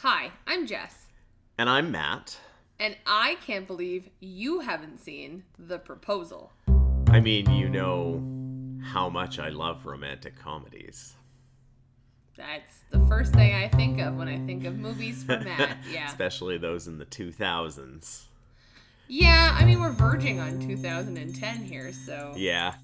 Hi, I'm Jess. And I'm Matt. And I can't believe you haven't seen The Proposal. I mean, you know how much I love romantic comedies. That's the first thing I think of when I think of movies for Matt, yeah. Especially those in the 2000s. Yeah, I mean, we're verging on 2010 here, so... Yeah.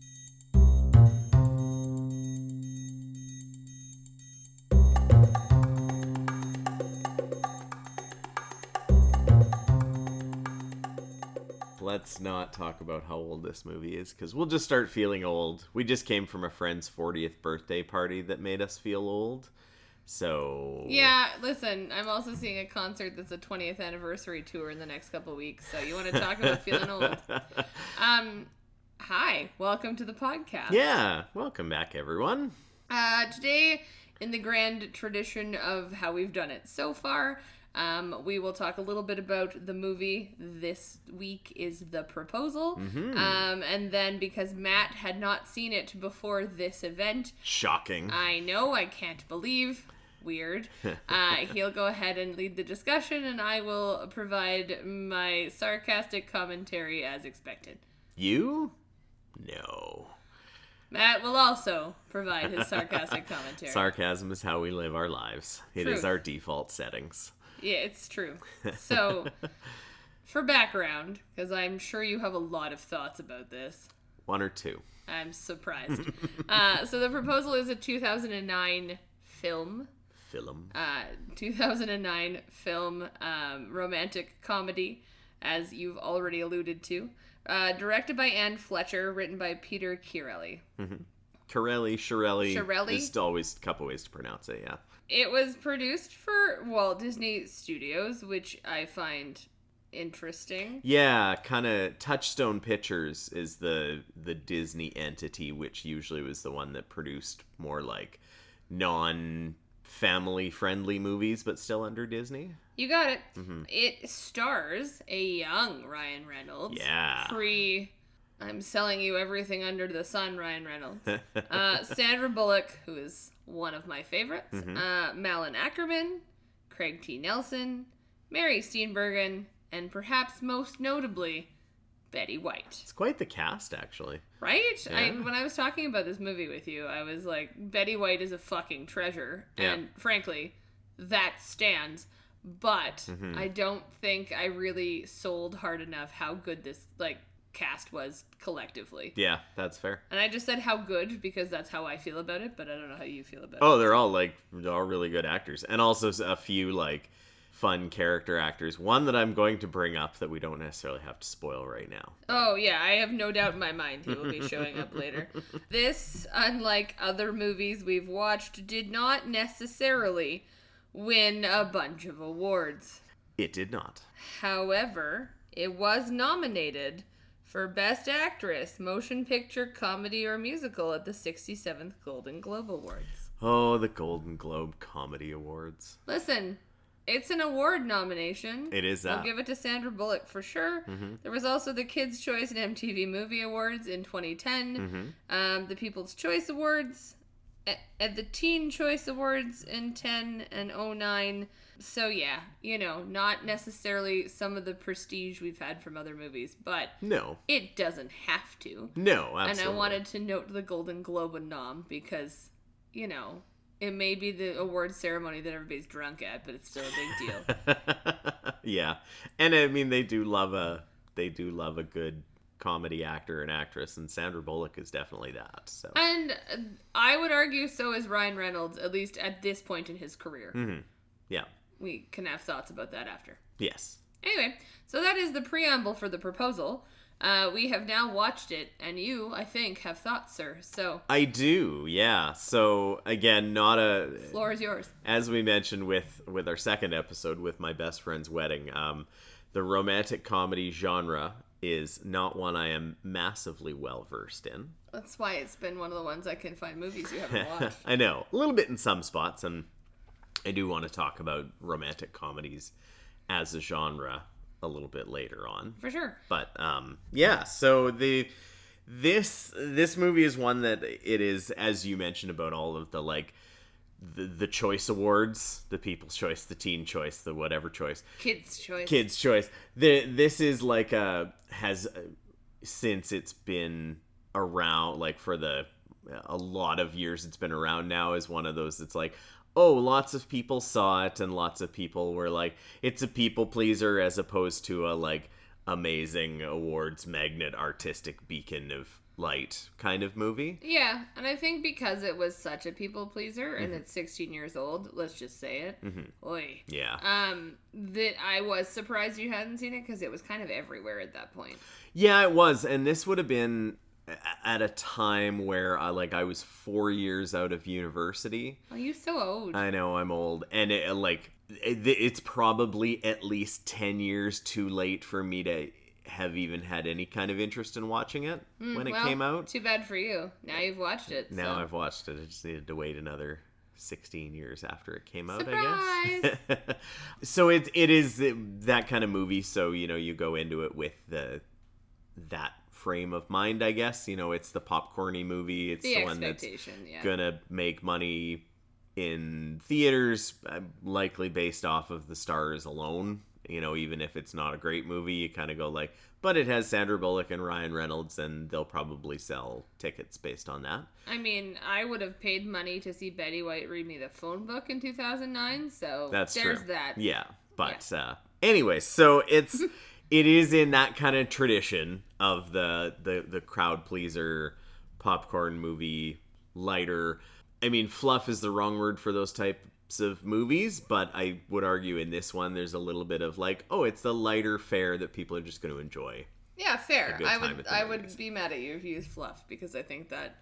Let's not talk about how old this movie is, because we'll just start feeling old. We just came from a friend's 40th birthday party that made us feel old. So... Yeah, listen, I'm also seeing a concert that's a 20th anniversary tour in the next couple weeks, so you want to talk about feeling old. Hi, welcome to the podcast. Yeah, welcome back, everyone. Today, in the grand tradition of how we've done it so far, we will talk a little bit about the movie. This week is The Proposal. Mm-hmm. And then because Matt had not seen it before this event. Shocking. I know, I can't believe. Weird. He'll go ahead and lead the discussion, and I will provide my sarcastic commentary as expected. You? No. Matt will also provide his sarcastic commentary. Sarcasm is how we live our lives. It is our default settings. Yeah, it's true. So, for background, because I'm sure you have a lot of thoughts about this. One or two. I'm surprised. So, The Proposal is a 2009 film. 2009 film romantic comedy, as you've already alluded to. Directed by Anne Fletcher, written by Peter Chiarelli. Mm-hmm. Chiarelli. There's always a couple ways to pronounce it, yeah. It was produced for Walt Disney Studios, which I find interesting. Yeah, kind of Touchstone Pictures is the Disney entity, which usually was the one that produced more like non-family friendly movies, but still under Disney. You got it. Mm-hmm. It stars a young Ryan Reynolds. Yeah. I'm selling you everything under the sun, Ryan Reynolds. Sandra Bullock, who is one of my favorites. Mm-hmm. Malin Ackerman, Craig T. Nelson, Mary Steenburgen, and perhaps most notably, Betty White. It's quite the cast, actually. Right? Yeah. When I was talking about this movie with you, I was like, Betty White is a fucking treasure. Yeah. And frankly, that stands. But mm-hmm. I don't think I really sold hard enough how good this cast was collectively. Yeah, that's fair. And I just said how good because that's how I feel about it, but I don't know how you feel about it. Oh, they're all really good actors. And also a few fun character actors. One that I'm going to bring up that we don't necessarily have to spoil right now. Oh, yeah, I have no doubt in my mind he will be showing up later. This, unlike other movies we've watched, did not necessarily win a bunch of awards. It did not. However, it was nominated for Best Actress, Motion Picture, Comedy, or Musical at the 67th Golden Globe Awards. Oh, the Golden Globe Comedy Awards. Listen, it's an award nomination. It is that. I'll give it to Sandra Bullock for sure. Mm-hmm. There was also the Kids' Choice and MTV Movie Awards in 2010. Mm-hmm. The People's Choice Awards at the Teen Choice Awards in 10 and 09. So yeah, not necessarily some of the prestige we've had from other movies, but no, it doesn't have to. No, absolutely. And I wanted to note the Golden Globe nom because, it may be the award ceremony that everybody's drunk at, but it's still a big deal. Yeah, and I mean they do love a good comedy actor and actress, and Sandra Bullock is definitely that. So, and I would argue so is Ryan Reynolds, at least at this point in his career. Mm-hmm. Yeah, we can have thoughts about that after. Yes. Anyway, so that is the preamble for The Proposal. We have now watched it, and you, I think, have thoughts, sir. So I do, yeah. So again, floor is yours. As we mentioned with our second episode with my best friend's wedding, the romantic comedy genre is not one I am massively well versed in. That's why it's been one of the ones I can find movies you haven't watched. I know, a little bit in some spots, and I do want to talk about romantic comedies as a genre a little bit later on. For sure. But yeah, so this movie is one that it is, as you mentioned about all of the the choice awards, the People's Choice, the Teen Choice, the whatever choice, Kids' Choice. Kids' Choice. This is like since it's been around, like for a lot of years it's been around now, is one of those that's like, oh, lots of people saw it and lots of people were like, it's a people pleaser as opposed to a like amazing awards magnet artistic beacon of light kind of movie. Yeah, and I think because it was such a people pleaser and it's 16 years old, let's just say it. Oy. Yeah. That I was surprised you hadn't seen it because it was kind of everywhere at that point. Yeah, it was, and this would have been at a time where I was 4 years out of university. Oh, you're so old. I know, I'm old, and it's probably at least 10 years too late for me to have even had any kind of interest in watching it when it came out. Too bad for you. Now you've watched it. Now I've watched it. I just needed to wait another 16 years after it came out, I guess. So it is that kind of movie, so you go into it with that frame of mind, I guess. It's the popcorny movie. It's the one that's gonna make money in theaters, likely based off of the stars alone. Even if it's not a great movie, you kind of go but it has Sandra Bullock and Ryan Reynolds, and they'll probably sell tickets based on that. I mean, I would have paid money to see Betty White read me the phone book in 2009, so there's true. That. Yeah, but anyway, so it is in that kind of tradition of the crowd pleaser popcorn movie, lighter. I mean, fluff is the wrong word for those types of movies, but I would argue in this one there's a little bit of it's the lighter fare that people are just going to enjoy. Yeah, fair. I would be mad at you if you use fluff, because I think that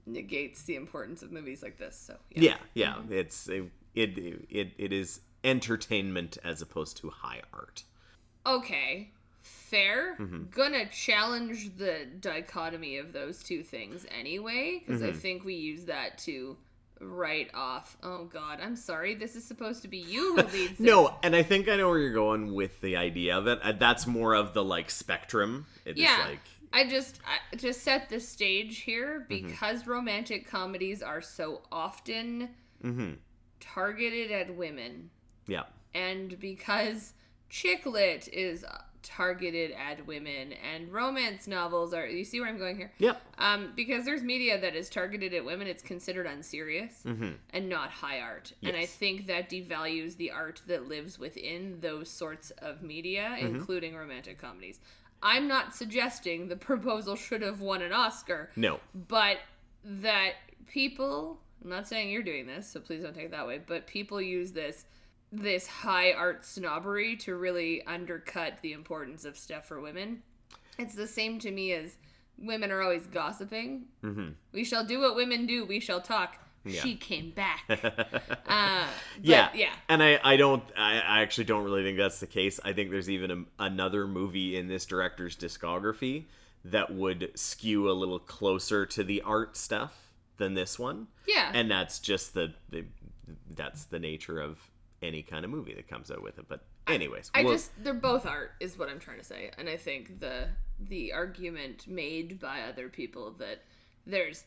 negates the importance of movies like this. So yeah. It is entertainment as opposed to high art. Okay, fair. Gonna challenge the dichotomy of those two things anyway, because I think we use that to write off. Oh God, I'm sorry. This is supposed to be you who leads this. No, and I think I know where you're going with the idea of it. That's more of the spectrum. I just set the stage here because romantic comedies are so often targeted at women. Yeah. And because chick lit is targeted at women, and romance novels are, you see where I'm going here? Yep. Because there's media that is targeted at women, it's considered unserious and not high art. Yes. And I think that devalues the art that lives within those sorts of media, including romantic comedies. I'm not suggesting The Proposal should have won an Oscar. No. But that people, I'm not saying you're doing this, so please don't take it that way, but people use this high art snobbery to really undercut the importance of stuff for women. It's the same to me as women are always gossiping. We shall do what women do. We shall talk. Yeah. She came back. Yeah. And I actually don't really think that's the case. I think there's even another movie in this director's discography that would skew a little closer to the art stuff than this one. Yeah. And that's just that's the nature of any kind of movie that comes out with it. But anyways, they're both art is what I'm trying to say. And I think the argument made by other people that there's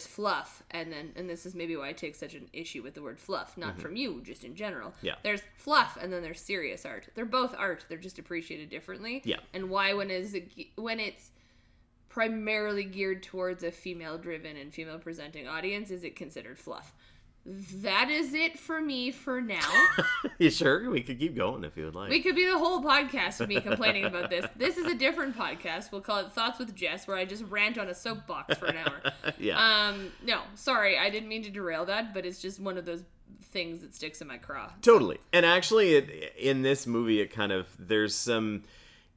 fluff, and this is maybe why I take such an issue with the word fluff, not from you, just in general. Yeah. There's fluff, and then there's serious art. They're both art. They're just appreciated differently. Yeah. And why when it's primarily geared towards a female-driven and female-presenting audience is it considered fluff? That is it for me for now. You sure? We could keep going if you would like. We could be the whole podcast of me complaining about this. This is a different podcast. We'll call it Thoughts with Jess, where I just rant on a soapbox for an hour. Yeah. No, sorry. I didn't mean to derail that, but it's just one of those things that sticks in my craw. Totally. And actually, in this movie, it kind of, there's some,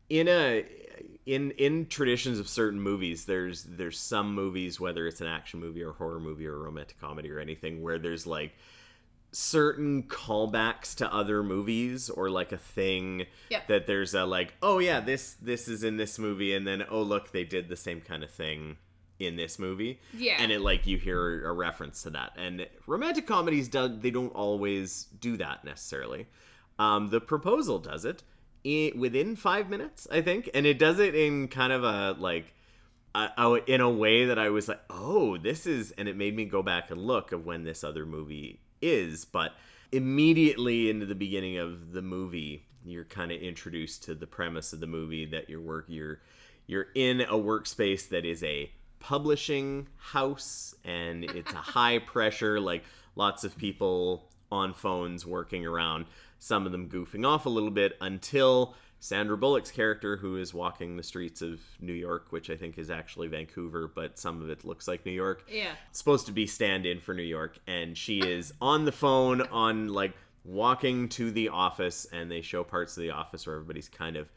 in traditions of certain movies, there's some movies, whether it's an action movie or a horror movie or a romantic comedy or anything, where there's certain callbacks to other movies, or a thing that there's a oh yeah, this is in this movie, and then oh look, they did the same kind of thing in this movie. Yeah. And it you hear a reference to that. And romantic comedies they don't always do that necessarily. The Proposal does it within 5 minutes, I think, and it does it in kind of a in a way that I was like, oh, this is, and it made me go back and look of when this other movie is. But immediately into the beginning of the movie, you're kind of introduced to the premise of the movie that you're in a workspace that is a publishing house, and it's a high pressure, like lots of people on phones working around, some of them goofing off a little bit, until Sandra Bullock's character, who is walking the streets of New York, which I think is actually Vancouver, but some of it looks like New York. Yeah. It's supposed to be stand-in for New York, and she is on the phone on, like, walking to the office, and they show parts of the office where everybody's kind of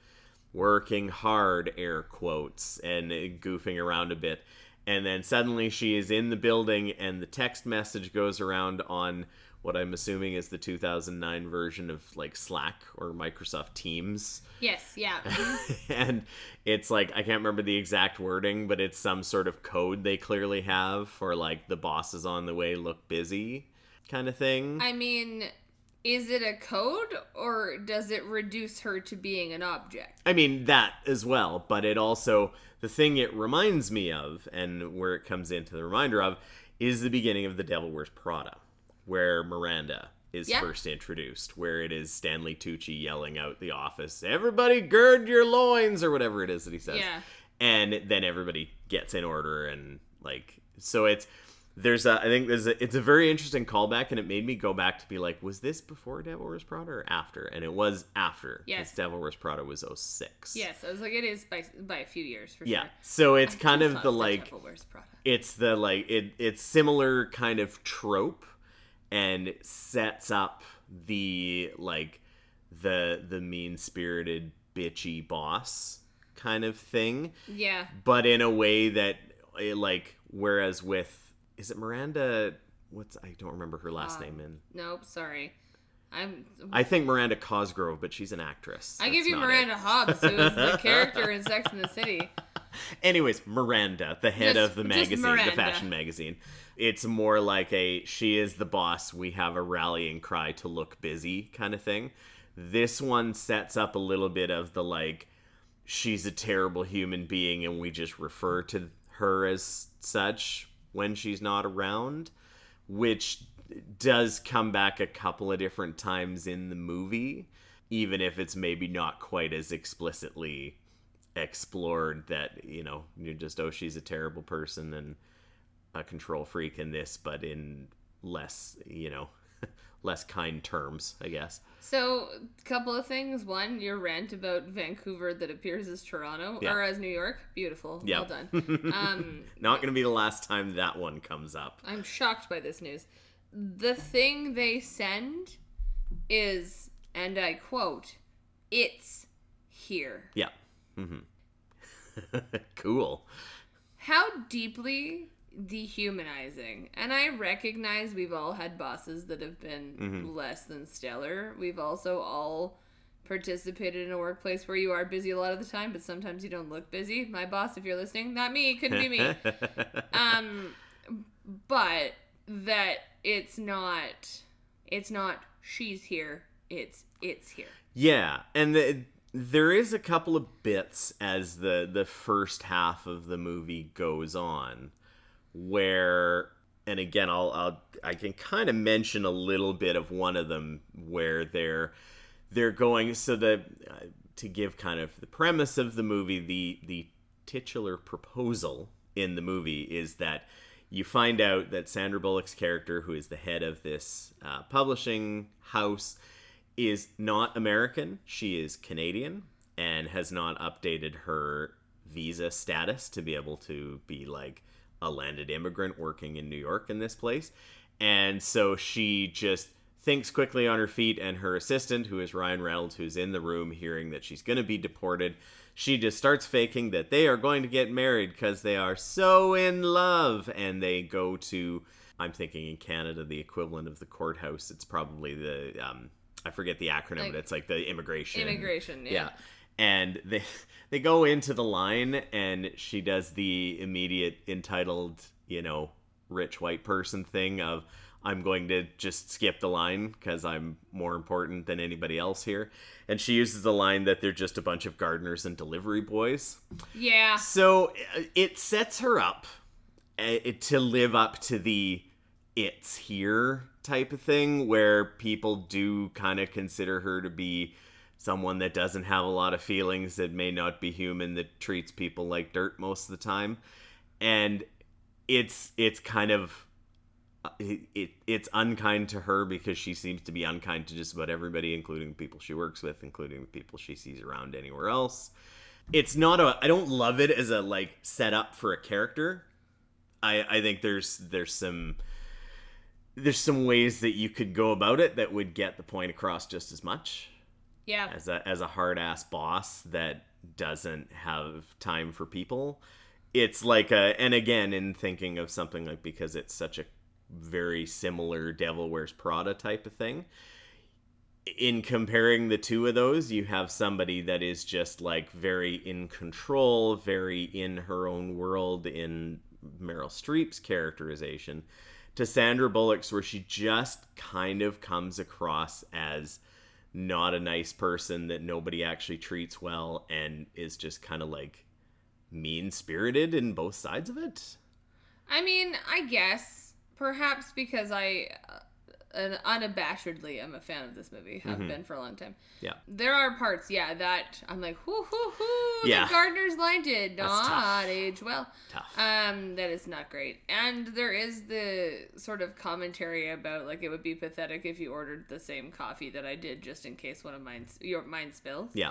working hard, air quotes, and goofing around a bit. And then suddenly she is in the building, and the text message goes around on what I'm assuming is the 2009 version of, like, Slack or Microsoft Teams. Yes, yeah. And it's like, I can't remember the exact wording, but it's some sort of code they clearly have for, like, the boss is on the way, look busy kind of thing. I mean, is it a code, or does it reduce her to being an object? I mean, that as well, but it also, the thing it reminds me of, and where it comes into the reminder of, is the beginning of The Devil Wears Prada, where Miranda is first introduced, where it is Stanley Tucci yelling out the office, everybody gird your loins, or whatever it is that he says. Yeah. And then everybody gets in order, and, like, so it's a very interesting callback, and it made me go back to be like, was this before Devil Wears Prada or after? And it was after. Yes. Devil Wears Prada was 2006. Yes, I was like, it is by a few years, for sure. Yeah, so it's kind of the, like, Devil Wears Prada. it's the, like, it's similar kind of trope, and sets up the, like, the mean-spirited, bitchy boss kind of thing. Yeah. But in a way that, like, whereas with, is it Miranda, I don't remember her last name in. Nope, sorry. I think Miranda Cosgrove, but she's an actress. I give you Miranda Hobbs, who is the character in Sex and the City. Anyways, Miranda, the head of the magazine, the fashion magazine. It's more like she is the boss, we have a rallying cry to look busy kind of thing. This one sets up a little bit of the, like, she's a terrible human being and we just refer to her as such when she's not around, which does come back a couple of different times in the movie, even if it's maybe not quite as explicitly explored that, you know, you're just, oh, she's a terrible person and a control freak in this, but in less, you know, less kind terms, I guess. So, a couple of things. One, your rant about Vancouver that appears as Toronto, or as New York. Beautiful. Well done. Not going to be the last time that one comes up. I'm shocked by this news. The thing they send is, and I quote, "It's here." Yeah. Mm-hmm. Cool. How deeply dehumanizing. And I recognize we've all had bosses that have been less than stellar. We've also all participated in a workplace where you are busy a lot of the time, but sometimes you don't look busy. My boss, if you're listening, not me, couldn't be me. But that it's not she's here, it's here. Yeah, and there is a couple of bits as the first half of the movie goes on where, and again, I can kind of mention a little bit of one of them where they're going, so to give kind of the premise of the movie, the titular proposal in the movie is that you find out that Sandra Bullock's character, who is the head of this publishing house, is not American. She is Canadian and has not updated her visa status to be able to be, like, a landed immigrant working in New York in this place. And so she just thinks quickly on her feet, and her assistant, who is Ryan Reynolds, who's in the room hearing that she's going to be deported, she just starts faking that they are going to get married because they are so in love. And they go to, I'm thinking in Canada, the equivalent of the courthouse. It's probably the, I forget the acronym, like, but it's like the immigration. Immigration, yeah. And they go into the line, and she does the immediate entitled, you know, rich white person thing of, I'm going to just skip the line because I'm more important than anybody else here. And she uses the line that they're just a bunch of gardeners and delivery boys. Yeah. So it sets her up to live up to the "it's here" type of thing, where people do kind of consider her to be someone that doesn't have a lot of feelings, that may not be human, that treats people like dirt most of the time. And it's kind of it's unkind to her because she seems to be unkind to just about everybody, including the people she works with, including the people she sees around anywhere else. It's not I don't love it as a like setup for a character. I think there's some ways that you could go about it that would get the point across just as much. Yeah. As a hard ass boss that doesn't have time for people. It's like and again, in thinking of something like, because it's such a very similar Devil Wears Prada type of thing, in comparing the two of those, you have somebody that is just like very in control, very in her own world in Meryl Streep's characterization, to Sandra Bullock's, where she just kind of comes across as not a nice person that nobody actually treats well, and is just kind of like mean-spirited in both sides of it. I mean, I guess perhaps because I unabashedly am a fan of this movie, have been for a long time. Yeah. There are parts, that I'm like, hoo, yeah. The gardener's line did not age well. Tough. That is not great. And there is the sort of commentary about, like, it would be pathetic if you ordered the same coffee that I did, just in case one of mine spills. Yeah.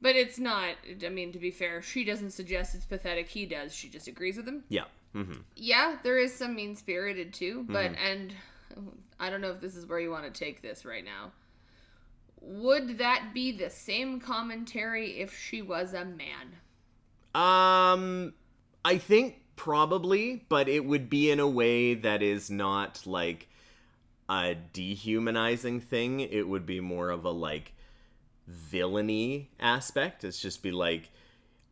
But it's not, I mean, to be fair, she doesn't suggest it's pathetic, he does, she just agrees with him. Yeah. Mm-hmm. Yeah, there is some mean-spirited too, but, and I don't know if this is where you want to take this right now. Would that be the same commentary if she was a man? I think probably, but it would be in a way that is not like a dehumanizing thing. It would be more of a like villainy aspect. It's just be like,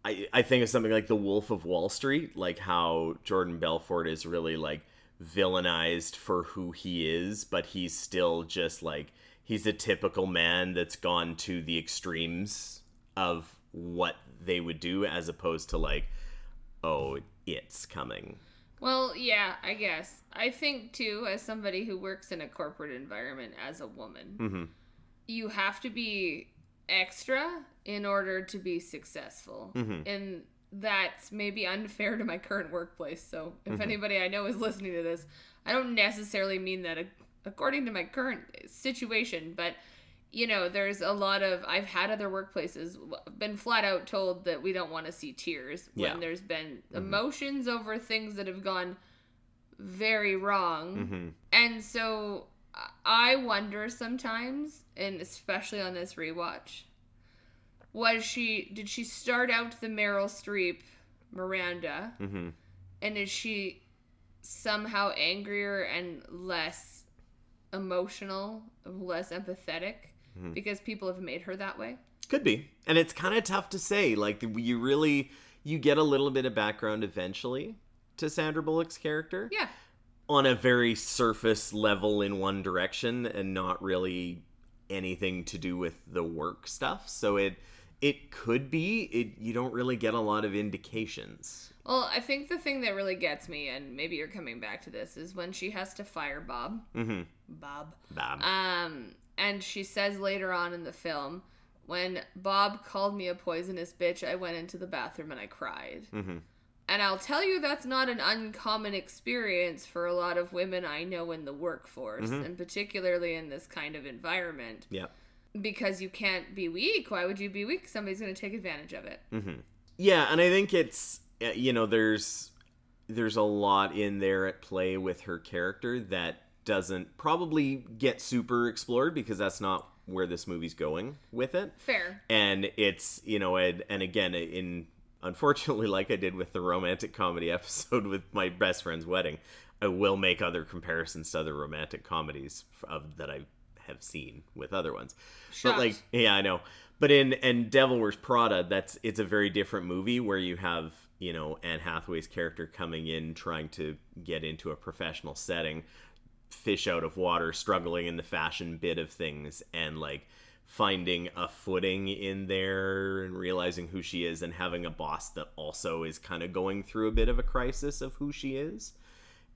I think of something like The Wolf of Wall Street, like how Jordan Belfort is really like villainized for who he is, but he's still just like, he's a typical man that's gone to the extremes of what they would do, as opposed to like, oh, it's coming. Well, yeah, I guess. I think too, as somebody who works in a corporate environment as a woman, you have to be extra in order to be successful. And that's maybe unfair to my current workplace. So if anybody I know is listening to this, I don't necessarily mean that according to my current situation, but you know, there's a lot of, I've had other workplaces been flat out told that we don't want to see tears when there's been emotions over things that have gone very wrong. And so I wonder sometimes, and especially on this rewatch, did she start out the Meryl Streep Miranda, and is she somehow angrier and less emotional, less empathetic, because people have made her that way? Could be. And it's kind of tough to say. Like, you get a little bit of background eventually to Sandra Bullock's character. Yeah. On a very surface level in one direction, and not really anything to do with the work stuff. So it could be, you don't really get a lot of indications. Well, I think the thing that really gets me, and maybe you're coming back to this, is when she has to fire Bob. Bob. And she says later on in the film, when Bob called me a poisonous bitch, I went into the bathroom and I cried. And I'll tell you, that's not an uncommon experience for a lot of women I know in the workforce, and particularly in this kind of environment. Yeah. Because you can't be weak. Why would you be weak? Somebody's going to take advantage of it. Yeah, and I think it's, you know, there's a lot in there at play with her character that doesn't probably get super explored, because that's not where this movie's going with it. Fair. And it's, you know, and again, unfortunately, like I did with the romantic comedy episode with my best friend's wedding, I will make other comparisons to other romantic comedies that I have seen with other ones. Shocked. But like, yeah, I know. But in Devil Wears Prada, it's a very different movie, where you have, you know, Anne Hathaway's character coming in trying to get into a professional setting, fish out of water, struggling in the fashion bit of things, and like finding a footing in there and realizing who she is, and having a boss that also is kind of going through a bit of a crisis of who she is,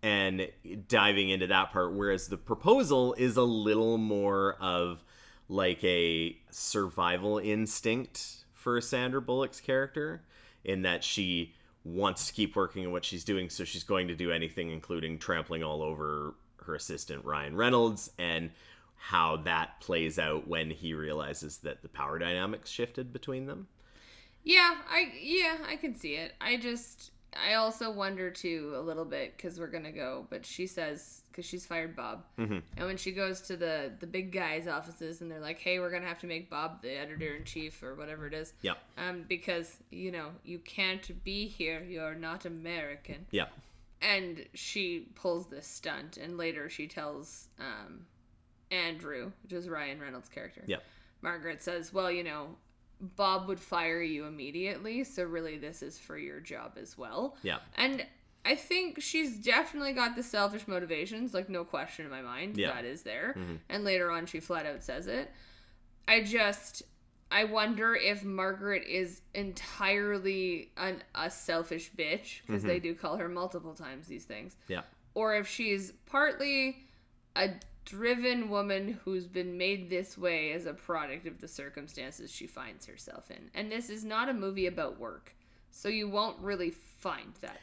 and diving into that part. Whereas The Proposal is a little more of like a survival instinct for Sandra Bullock's character, in that she wants to keep working in what she's doing, so she's going to do anything, including trampling all over her assistant Ryan Reynolds, and how that plays out when he realizes that the power dynamics shifted between them. I can see it. I also wonder too a little bit, because we're gonna go, but she says, because she's fired Bob, and when she goes to the big guys' offices, and they're like, hey, we're gonna have to make Bob the editor-in-chief or whatever it is, because you can't be here, you're not American, and she pulls this stunt, and later she tells Andrew, which is Ryan Reynolds' character, Margaret says, well, Bob would fire you immediately, so really this is for your job as well. And I think she's definitely got the selfish motivations, like no question in my mind, that is there. And later on she flat out says it. I wonder if Margaret is entirely a selfish bitch, because they do call her multiple times these things. Or if she's partly a driven woman who's been made this way as a product of the circumstances she finds herself in. And this is not a movie about work, so you won't really find that.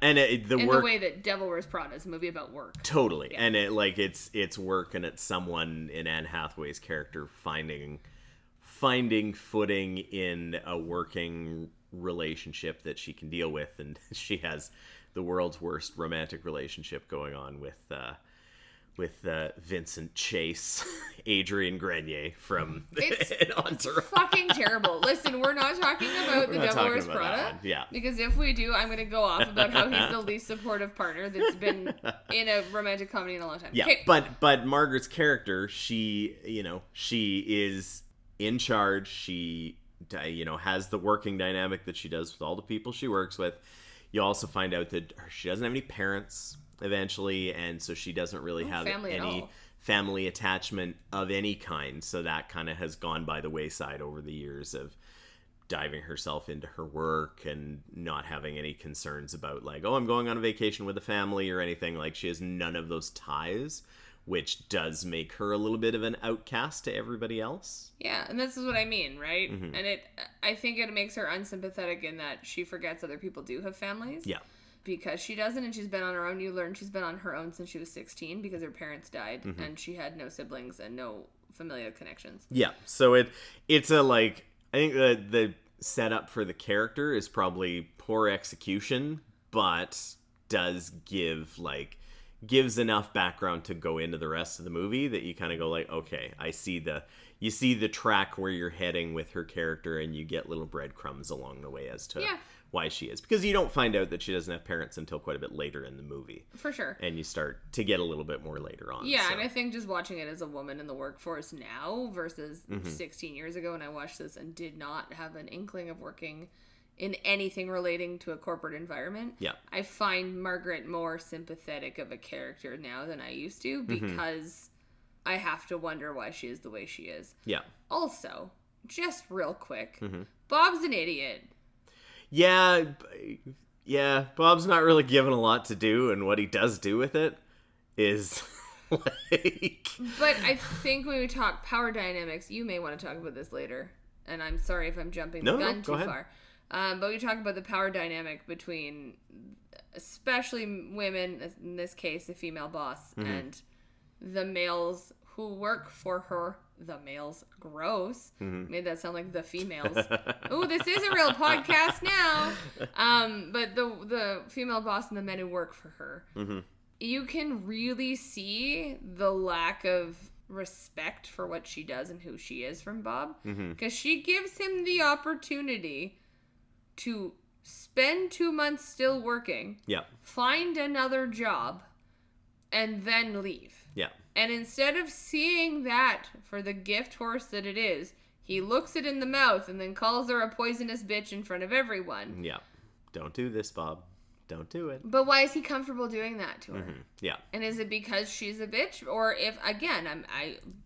And the way that Devil Wears Prada is a movie about work. Totally. And it's work, and it's someone in Anne Hathaway's character finding footing in a working relationship that she can deal with, and she has the world's worst romantic relationship going on with Vincent Chase, Adrian Grenier from Entourage. Fucking terrible. Listen, we're not talking about The Devil Wears Prada. Because if we do, I'm going to go off about how he's the least supportive partner that's been in a romantic comedy in a long time. Okay. But Margaret's character, she is in charge. She, has the working dynamic that she does with all the people she works with. You also find out that she doesn't have any parents eventually, and so she doesn't really have any family attachment of any kind, so that kind of has gone by the wayside over the years of diving herself into her work and not having any concerns about like, oh, I'm going on a vacation with a family or anything. Like, she has none of those ties, which does make her a little bit of an outcast to everybody else. And this is what I mean, right? And I think it makes her unsympathetic in that she forgets other people do have families. Because she doesn't, and she's been on her own. You learn she's been on her own since she was 16 because her parents died, and she had no siblings and no familial connections. So it's a, like, I think the setup for the character is probably poor execution, but does gives enough background to go into the rest of the movie that you kind of go like, okay, you see the track where you're heading with her character, and you get little breadcrumbs along the way as to why she is. Because you don't find out that she doesn't have parents until quite a bit later in the movie. For sure. And you start to get a little bit more later on. And I think just watching it as a woman in the workforce now versus 16 years ago when I watched this and did not have an inkling of working in anything relating to a corporate environment, I find Margaret more sympathetic of a character now than I used to, because I have to wonder why she is the way she is. Also, just real quick, Bob's an idiot. Bob's not really given a lot to do, and what he does do with it is like... But I think when we talk power dynamics, you may want to talk about this later, and I'm sorry if I'm jumping the gun too far. But we talk about the power dynamic between, especially women, in this case, the female boss, and the males who work for her. The males. Gross. Made that sound like the females. Ooh, this is a real podcast now. But the female boss and the men who work for her. You can really see the lack of respect for what she does and who she is from Bob. Because she gives him the opportunity to spend 2 months still working, find another job, and then leave. And instead of seeing that for the gift horse that it is, he looks it in the mouth and then calls her a poisonous bitch in front of everyone. Don't do this, Bob. Don't do it. But why is he comfortable doing that to her? Mm-hmm. Yeah. And is it because she's a bitch? Or if, again, I'm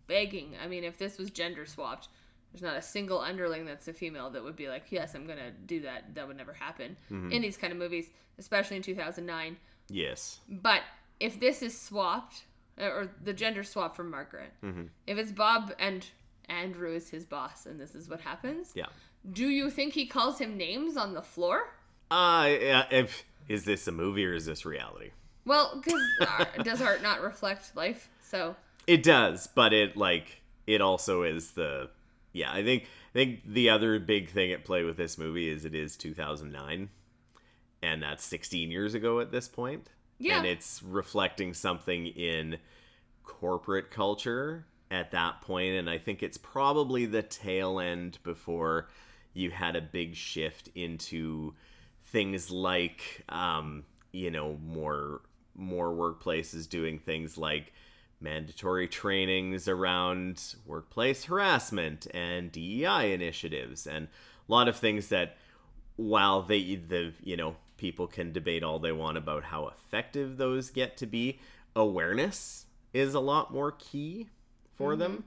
begging, I mean, if this was gender swapped, there's not a single underling that's a female that would be like, yes, I'm going to do that. That would never happen in these kind of movies, especially in 2009. Yes. But if this is swapped, or the gender swap from Margaret, if it's Bob and Andrew is his boss and this is what happens, do you think he calls him names on the floor? Is this a movie or is this reality? Well, because does art not reflect life? So it does, but it also is the... Yeah, I think the other big thing at play with this movie is it is 2009, and that's 16 years ago at this point. Yeah. And it's reflecting something in corporate culture at that point, and I think it's probably the tail end before you had a big shift into things like, more workplaces doing things like mandatory trainings around workplace harassment and DEI initiatives, and a lot of things that, while people can debate all they want about how effective those get to be, awareness is a lot more key for them.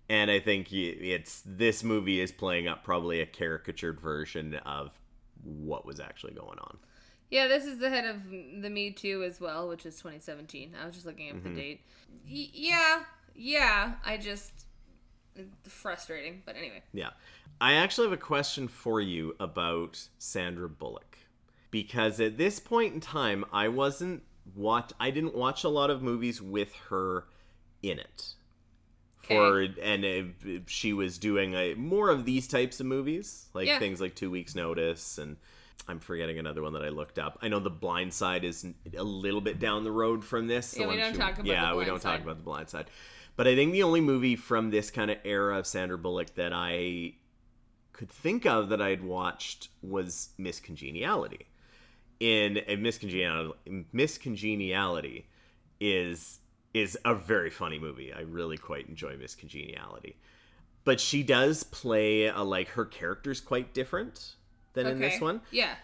And I think this movie is playing up probably a caricatured version of what was actually going on. Yeah, this is ahead of the Me Too as well, which is 2017. I was just looking up the date. Frustrating, but anyway. Yeah. I actually have a question for you about Sandra Bullock. Because at this point in time, I didn't watch a lot of movies with her in it. She was doing more of these types of movies, things like 2 Weeks Notice, and I'm forgetting another one that I looked up. I know The Blind Side is a little bit down the road from this. Yeah, we don't talk about The Blind Side. But I think the only movie from this kind of era of Sandra Bullock that I could think of that I'd watched was Miss Congeniality. Miss Congeniality is a very funny movie. I really quite enjoy Miss Congeniality. But she does play her character's quite different than in this one. Yeah.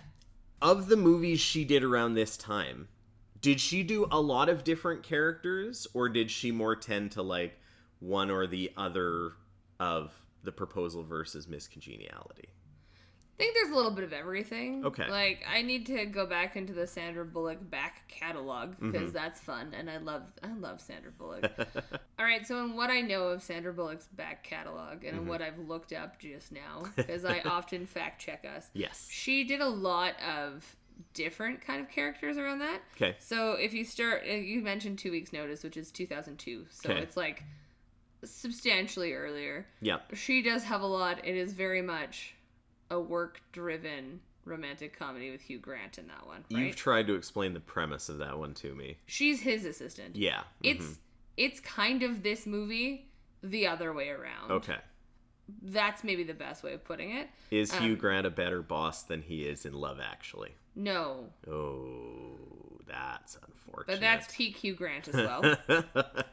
Of the movies she did around this time, did she do a lot of different characters, or did she more tend to one or the other of The Proposal versus Miss Congeniality? I think there's a little bit of everything. Okay. I need to go back into the Sandra Bullock back catalog because that's fun, and I love Sandra Bullock. All right, so in what I know of Sandra Bullock's back catalog and in what I've looked up just now, because I often fact check us. Yes. She did a lot of different kind of characters around that. Okay. So if you start, you mentioned 2 Weeks Notice, which is 2002, so it's substantially earlier. Yeah. She does have a lot. It is very much a work-driven romantic comedy with Hugh Grant in that one, right? You've tried to explain the premise of that one to me. She's his assistant. Yeah. It's kind of this movie the other way around. Okay. That's maybe the best way of putting it. Is Hugh Grant a better boss than he is in Love Actually? No. Oh, that's unfortunate. But that's peak Hugh Grant as well.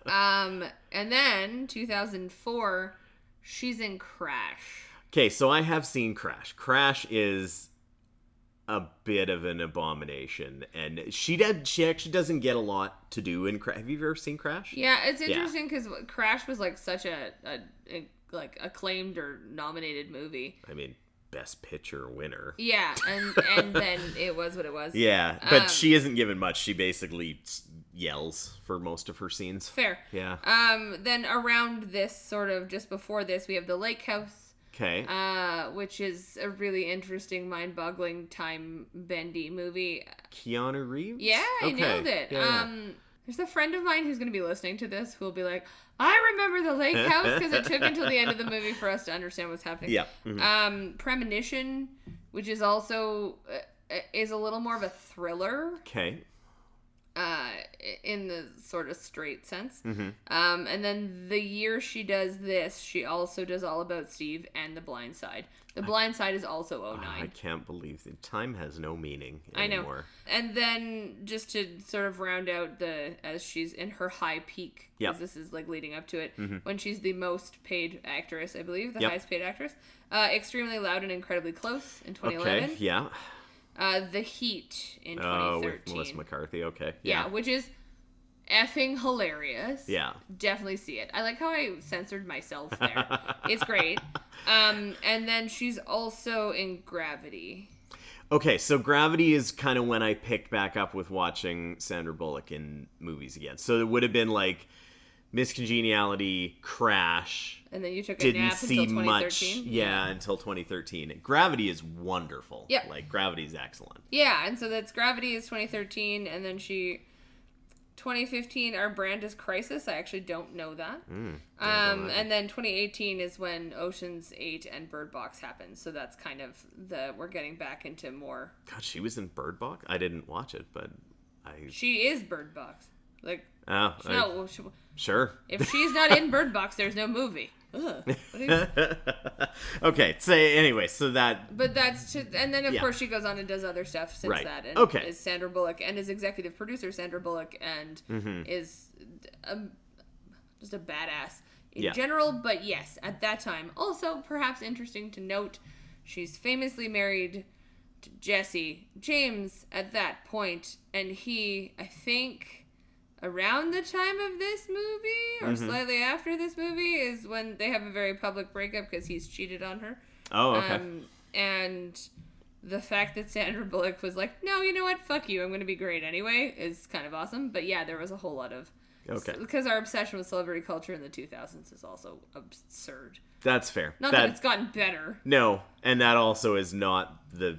And then 2004, she's in Crash. Okay, so I have seen Crash. Crash is a bit of an abomination, and she actually doesn't get a lot to do in Crash. Have you ever seen Crash? Yeah, it's interesting because Crash was such a acclaimed or nominated movie. I mean, Best Picture winner. Yeah, and then it was what it was. Yeah, but she isn't given much. She basically yells for most of her scenes. Fair. Yeah. Then around this, sort of just before this, we have The Lake House. Okay. Which is a really interesting, mind-boggling, time-bendy movie. Keanu Reeves? Yeah, I nailed it. Yeah. There's a friend of mine who's going to be listening to this who will be like, I remember The Lake House because it took until the end of the movie for us to understand what's happening. Yeah. Mm-hmm. Premonition, which is also is a little more of a thriller. Okay. In the sort of straight sense. Mm-hmm. And then the year she does this, she also does All About Steve and The Blind Side. The Blind Side is also 2009. I can't believe that time has no meaning anymore. I know. And then just to sort of round out as she's in her high peak, because this is leading up to it, when she's the most paid actress, I believe, the highest paid actress. Extremely Loud and Incredibly Close in 2011. Okay, yeah. The Heat in 2013. With Melissa McCarthy. Okay. Yeah, which is effing hilarious. Yeah. Definitely see it. I like how I censored myself there. It's great. And then she's also in Gravity. Okay, so Gravity is kind of when I picked back up with watching Sandra Bullock in movies again. So it would have been like Miss Congeniality, Crash. And then you took a nap until 2013? Until 2013. Gravity is wonderful. Yeah. Like, Gravity is excellent. Yeah, and so that's Gravity is 2013, and then 2015, Our Brand is Crisis. I actually don't know that. And then 2018 is when Ocean's 8 and Bird Box happened. So that's kind of we're getting back into more. God, she was in Bird Box? I didn't watch it, but She is Bird Box. Like, sure. If she's not in Bird Box, there's no movie. Okay, so anyway, so that... But that's... And then, of course, she goes on and does other stuff since that. And is Sandra Bullock, and is executive producer Sandra Bullock, and is just a badass in general. But yes, at that time. Also, perhaps interesting to note, she's famously married to Jesse James at that point, and he, I think... around the time of this movie, or slightly after this movie, is when they have a very public breakup because he's cheated on her. Oh, okay. And the fact that Sandra Bullock was like, no, you know what? Fuck you. I'm going to be great anyway, is kind of awesome. But yeah, there was a whole lot of... Okay. Because our obsession with celebrity culture in the 2000s is also absurd. That's fair. Not that it's gotten better. No, and that also is not the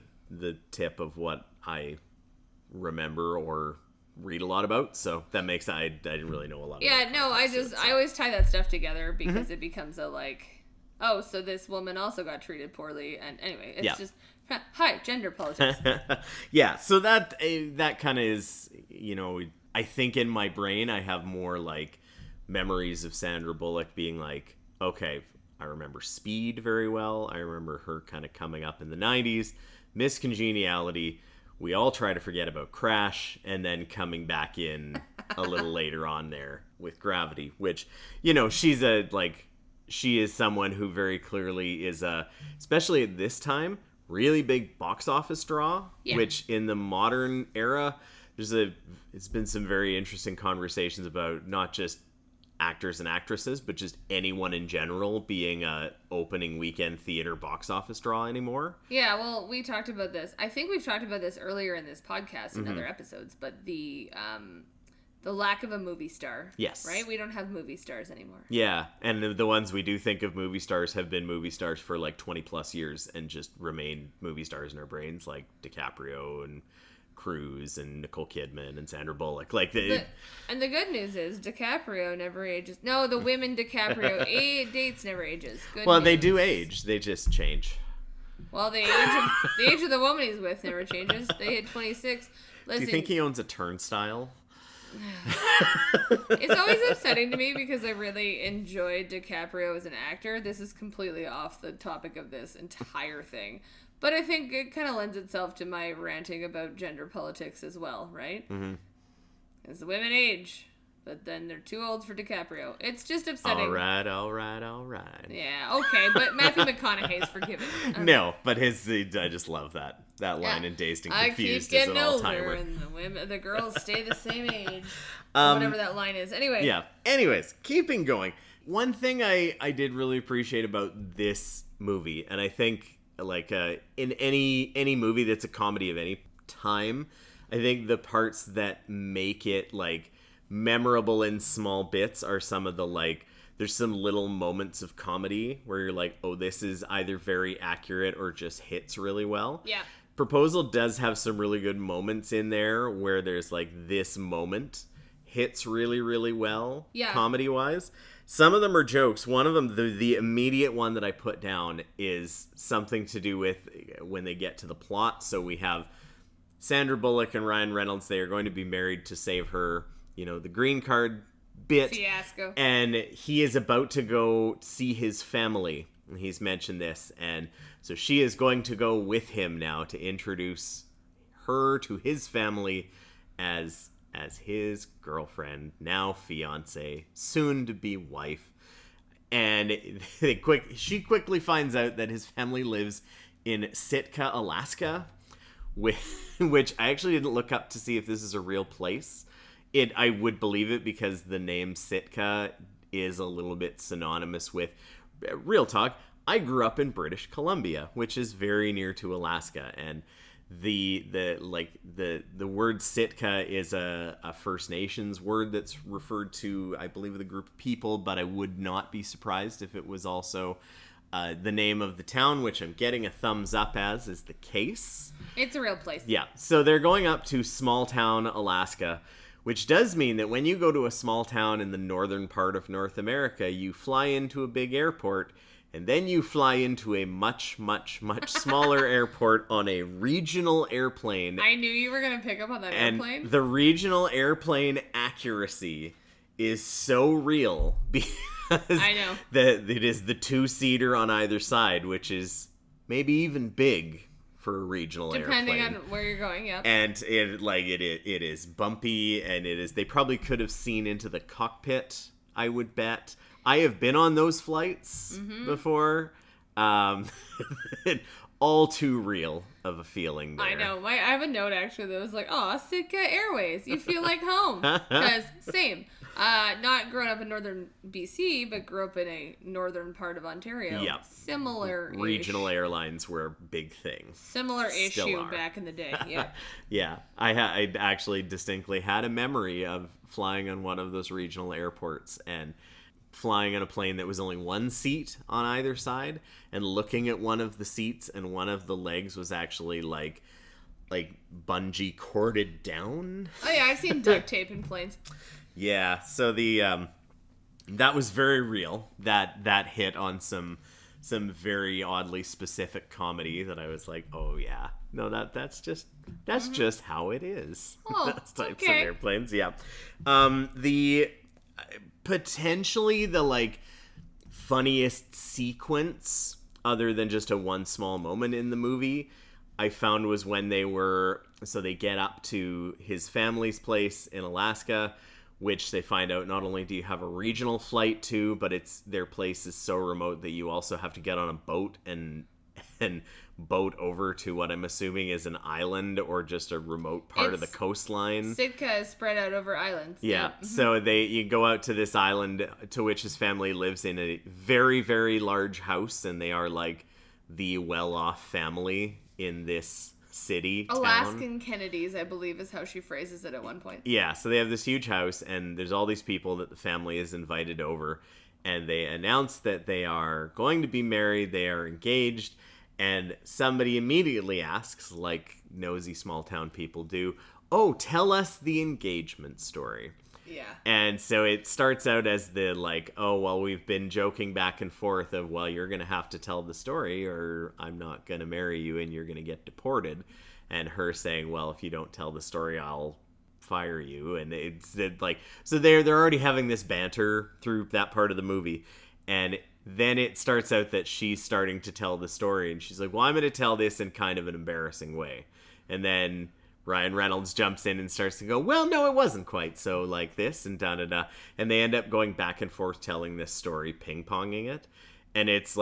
tip of what I remember or... read a lot about, so that makes I didn't really know a lot about I always tie that stuff together because it becomes a like, oh, so this woman also got treated poorly, and anyway, it's just hi, gender politics. So that kind of is, I think in my brain I have more like memories of Sandra Bullock being like, okay, I remember Speed very well, I remember her kind of coming up in the 90s, Miss Congeniality, we all try to forget about Crash, and then coming back in a little later on there with Gravity, which, she is someone who very clearly is especially at this time, really big box office draw, which in the modern era, it's been some very interesting conversations about not just actors and actresses, but just anyone in general being a opening weekend theater box office draw anymore. Yeah, well, we talked about this. I think we've talked about this earlier in this podcast in other episodes, but the lack of a movie star. Yes. Right? We don't have movie stars anymore. Yeah, and the ones we do think of movie stars have been movie stars for like 20 plus years and just remain movie stars in our brains, like DiCaprio and Cruise and Nicole Kidman and Sandra Bullock. And the good news is DiCaprio never ages. No, the women DiCaprio dates never ages. Good news. They do age. They just change. Well, the age of the woman he's with never changes. They hit 26. Listen, do you think he owns a turnstile? It's always upsetting to me because I really enjoyed DiCaprio as an actor. This is completely off the topic of this entire thing. But I think it kind of lends itself to my ranting about gender politics as well, right? Mm-hmm. As the women age, but then they're too old for DiCaprio. It's just upsetting. All right. Yeah, okay, but Matthew McConaughey's forgiven. No, but I just love that line in Dazed and Confused is an all-timer. And the girls stay the same age. Whatever that line is. Anyway. Yeah. Anyways, keeping going. One thing I did really appreciate about this movie, and I think in any movie that's a comedy of any time, I think the parts that make it memorable in small bits are some of the there's some little moments of comedy where you're like, oh, this is either very accurate or just hits really well. Yeah. Proposal does have some really good moments in there where there's this moment hits really, really well, comedy wise. Some of them are jokes. One of them, the immediate one that I put down, is something to do with when they get to the plot. So we have Sandra Bullock and Ryan Reynolds. They are going to be married to save her, the green card bit. Fiasco. And he is about to go see his family. And he's mentioned this. And so she is going to go with him now to introduce her to his family as his girlfriend, now fiance, soon to be wife. And she quickly finds out that his family lives in Sitka, Alaska, which I actually didn't look up to see if this is a real place. I would believe it because the name Sitka is a little bit synonymous with real talk. I grew up in British Columbia, which is very near to Alaska, and the word Sitka is a First Nations word that's referred to, I believe, the group of people, but I would not be surprised if it was also the name of the town, which I'm getting a thumbs up as is the case. It's a real place. Yeah, so they're going up to small town Alaska, which does mean that when you go to a small town in the northern part of North America, you fly into a big airport, and then you fly into a much, much, much smaller airport on a regional airplane. I knew you were going to pick up on that airplane. And the regional airplane accuracy is so real because I know that it is the two-seater on either side, which is maybe even big for a regional depending airplane. On where you're going. Yeah, and it is bumpy, and they probably could have seen into the cockpit, I would bet. I have been on those flights before. All too real of a feeling there. I know. I have a note actually that was like, "Oh, Sitka Airways, you feel like home." Because same. Not growing up in northern BC, but grew up in a northern part of Ontario. Yep. Similar. Regional airlines were a big thing. Similar issue back in the day. Yeah. Yeah. I actually distinctly had a memory of flying on one of those regional airports and flying on a plane that was only one seat on either side, and looking at one of the seats, and one of the legs was actually like bungee corded down. Oh yeah, I've seen duct tape in planes. Yeah, so that was very real. That hit on some very oddly specific comedy that I was like, oh yeah, no, that's just how it is. Oh, those types okay. of airplanes. Yeah, the potentially the funniest sequence, other than just a one small moment in the movie, I found was when they get up to his family's place in Alaska, which they find out not only do you have a regional flight to, but their place is so remote that you also have to get on a boat and boat over to what I'm assuming is an island or just a remote part of the coastline. Sitka is spread out over islands. Yeah. So you go out to this island to which his family lives in a very, very large house, and they are like the well-off family in this city Alaskan town. Kennedys, I believe, is how she phrases it at one point. Yeah, so they have this huge house, and there's all these people that the family is invited over, and they announce that they are going to be married, they are engaged, and somebody immediately asks, like nosy small town people do, "Oh, tell us the engagement story." Yeah. And so it starts out as oh, well, we've been joking back and forth of, well, you're going to have to tell the story or I'm not going to marry you and you're going to get deported. And her saying, well, if you don't tell the story, I'll fire you. And so they're already having this banter through that part of the movie. And then it starts out that she's starting to tell the story and she's like, well, I'm going to tell this in kind of an embarrassing way. And then Ryan Reynolds jumps in and starts to go, well, no, it wasn't quite so like this, and da-da-da. And they end up going back and forth telling this story, ping-ponging it. And it's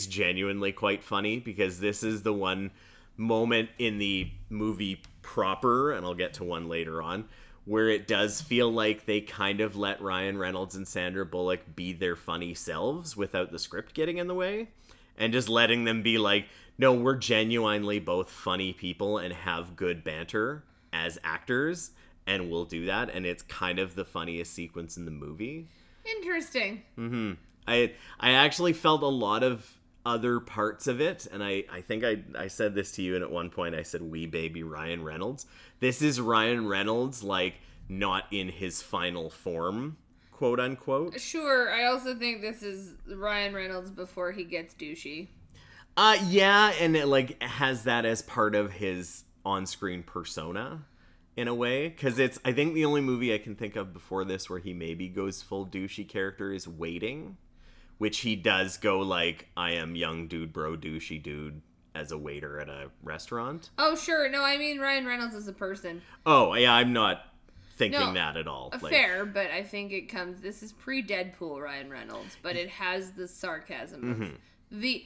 genuinely quite funny because this is the one moment in the movie proper, and I'll get to one later on, where it does feel like they kind of let Ryan Reynolds and Sandra Bullock be their funny selves without the script getting in the way. And just letting them be like, no, we're genuinely both funny people and have good banter as actors, and we'll do that. And it's kind of the funniest sequence in the movie. Interesting. Mm-hmm. I actually felt a lot of other parts of it, and I think I said this to you, and at one point I said, wee baby Ryan Reynolds. This is Ryan Reynolds, not in his final form, quote unquote. Sure, I also think this is Ryan Reynolds before he gets douchey. Yeah, and it has that as part of his on-screen persona in a way, because I think the only movie I can think of before this where he maybe goes full douchey character is Waiting, which he does go I am young dude bro douchey dude as a waiter at a restaurant. Oh sure, no, I mean Ryan Reynolds as a person. Oh yeah, I'm not thinking that at all. Fair, but I think this is pre-Deadpool Ryan Reynolds, but it has the sarcasm of the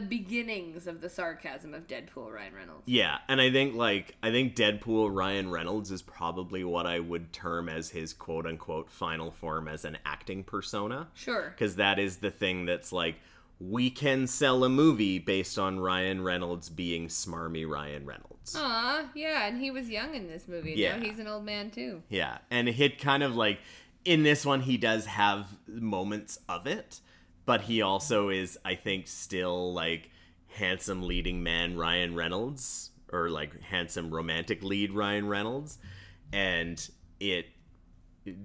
beginnings of the sarcasm of Deadpool Ryan Reynolds. Yeah, and I think Deadpool Ryan Reynolds is probably what I would term as his quote unquote final form as an acting persona. Sure. Because that is the thing that's like, we can sell a movie based on Ryan Reynolds being smarmy Ryan Reynolds. Aw, yeah, and he was young in this movie. Yeah. Now he's an old man too. Yeah, and it kind of like, in this one he does have moments of it. But he also is, I think, still, like, handsome leading man Ryan Reynolds. Or, like, handsome romantic lead Ryan Reynolds. And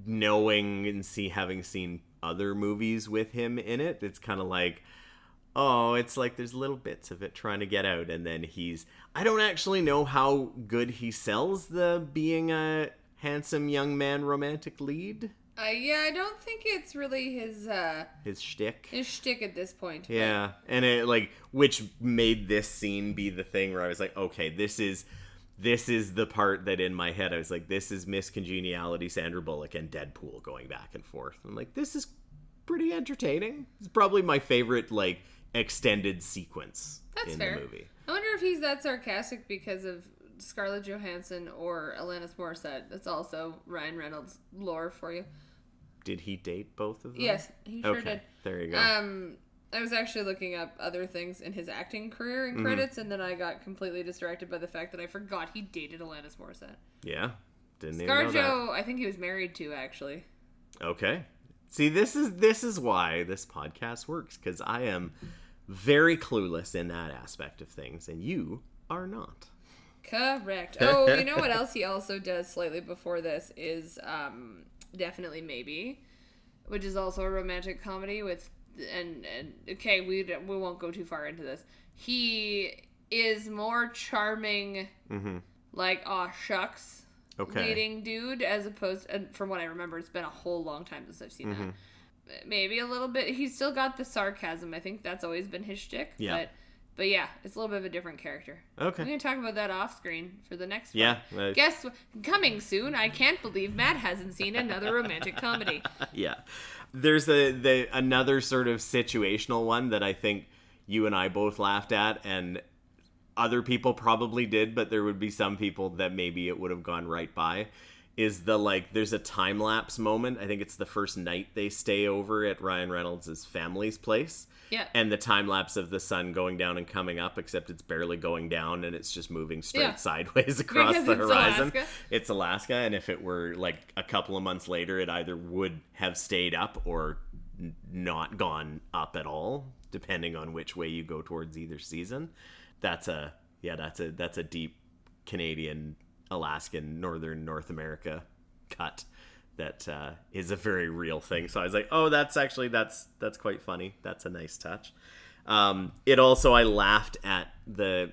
knowing and having seen other movies with him in it, it's kind of like, oh, it's like there's little bits of it trying to get out. And then I don't actually know how good he sells the being a handsome young man romantic lead. Yeah, I don't think it's really his shtick. His shtick at this point. Yeah, and it which made this scene be the thing where I was like, okay, this is the part that in my head I was like, this is Miss Congeniality, Sandra Bullock, and Deadpool going back and forth. I'm like, this is pretty entertaining. It's probably my favorite extended sequence in the movie. I wonder if he's that sarcastic because of Scarlett Johansson or Alanis Morissette. That's also Ryan Reynolds lore for you. Did he date both of them? Yes, he sure did. There you go. I was actually looking up other things in his acting career and credits, and then I got completely distracted by the fact that I forgot he dated Alanis Morissette. Yeah, didn't even know that. ScarJo, I think he was married to, actually. Okay. See, this is why this podcast works, because I am very clueless in that aspect of things, and you are not. Correct. Oh, you know what else he also does slightly before this is Definitely Maybe, which is also a romantic comedy with and okay, we won't go too far into this. He is more charming, like aw shucks, leading dude, as opposed. And from what I remember, it's been a whole long time since I've seen that. Maybe a little bit. He's still got the sarcasm. I think that's always been his shtick. Yeah. But yeah, it's a little bit of a different character. Okay. We're going to talk about that off screen for the next one. Yeah. Guess coming soon, I can't believe Matt hasn't seen another romantic comedy. Yeah. There's another sort of situational one that I think you and I both laughed at, and other people probably did, but there would be some people that maybe it would have gone right by. Is there's a time lapse moment. I think it's the first night they stay over at Ryan Reynolds' family's place. Yeah. And the time lapse of the sun going down and coming up, except it's barely going down and it's just moving straight sideways across the horizon. It's Alaska. And if it were a couple of months later, it either would have stayed up or not gone up at all, depending on which way you go towards either season. That's a deep Canadian, Alaskan, northern North America cut that is a very real thing. So I was like, oh, that's quite funny. That's a nice touch. It also, I laughed at the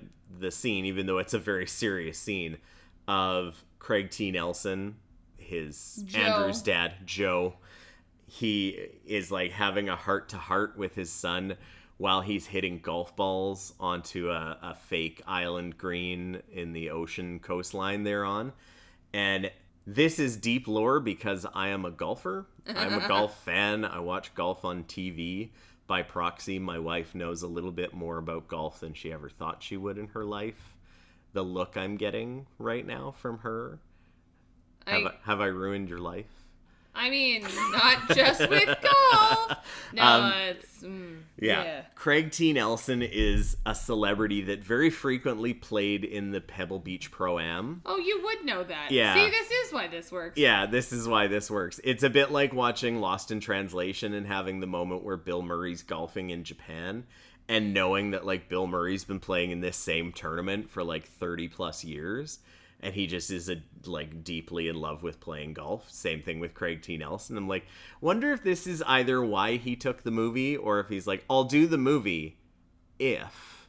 scene, even though it's a very serious scene, of Craig T. Nelson, Andrew's dad, Joe. He is having a heart-to-heart with his son while he's hitting golf balls onto a fake island green in the ocean coastline they're on. And this is deep lore because I am a golfer. I'm a golf fan. I watch golf on TV. By proxy, my wife knows a little bit more about golf than she ever thought she would in her life. The look I'm getting right now from her. Have I ruined your life? I mean, not just with golf. No, it's... yeah. Craig T. Nelson is a celebrity that very frequently played in the Pebble Beach Pro-Am. Oh, you would know that. Yeah. See, this is why this works. Yeah, this is why this works. It's a bit like watching Lost in Translation and having the moment where Bill Murray's golfing in Japan and knowing that, Bill Murray's been playing in this same tournament for, 30 plus years. And he just is deeply in love with playing golf. Same thing with Craig T. Nelson. I'm wonder if this is either why he took the movie, or if he's I'll do the movie if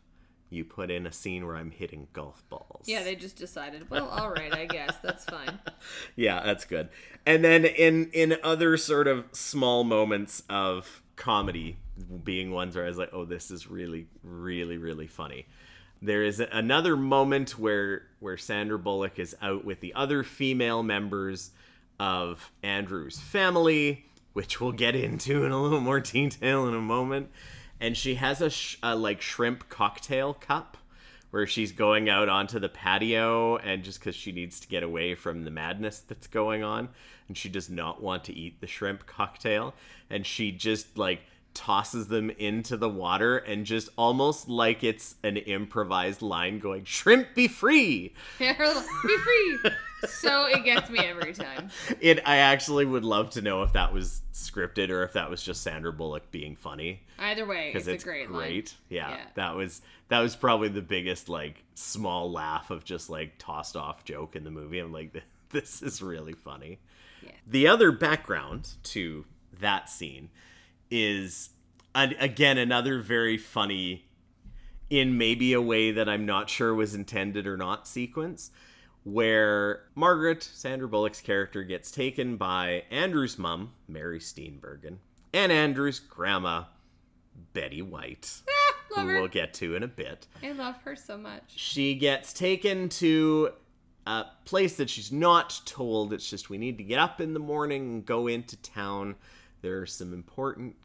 you put in a scene where I'm hitting golf balls. Yeah, they just decided, well, all right, I guess. That's fine. Yeah, that's good. And then in other sort of small moments of comedy, being ones where I was like, oh, this is really, really, really funny. There is another moment where Sandra Bullock is out with the other female members of Andrew's family, which we'll get into in a little more detail in a moment. and she has a like shrimp cocktail cup where she's going out onto the patio, and just because she needs to get away from the madness that's going on, and she does not want to eat the shrimp cocktail, and she just like tosses them into the water, and just almost like it's an improvised line going, "Shrimp be free!" Be free! So it gets me every time. I actually would love to know if that was scripted or if that was just Sandra Bullock being funny. Either way, it's a great line. Yeah, that was probably the biggest like small laugh of just like tossed off joke in the movie. I'm like, this is really funny. Yeah. The other background to that scene is, again, another very funny, in maybe a way that I'm not sure was intended or not, sequence, where Margaret, Sandra Bullock's character, gets taken by Andrew's mom, Mary Steenburgen, and Andrew's grandma, Betty White, who we'll get to in a bit. I love her so much. She gets taken to a place that she's not told. It's just, we need to get up in the morning and go into town. There are some important,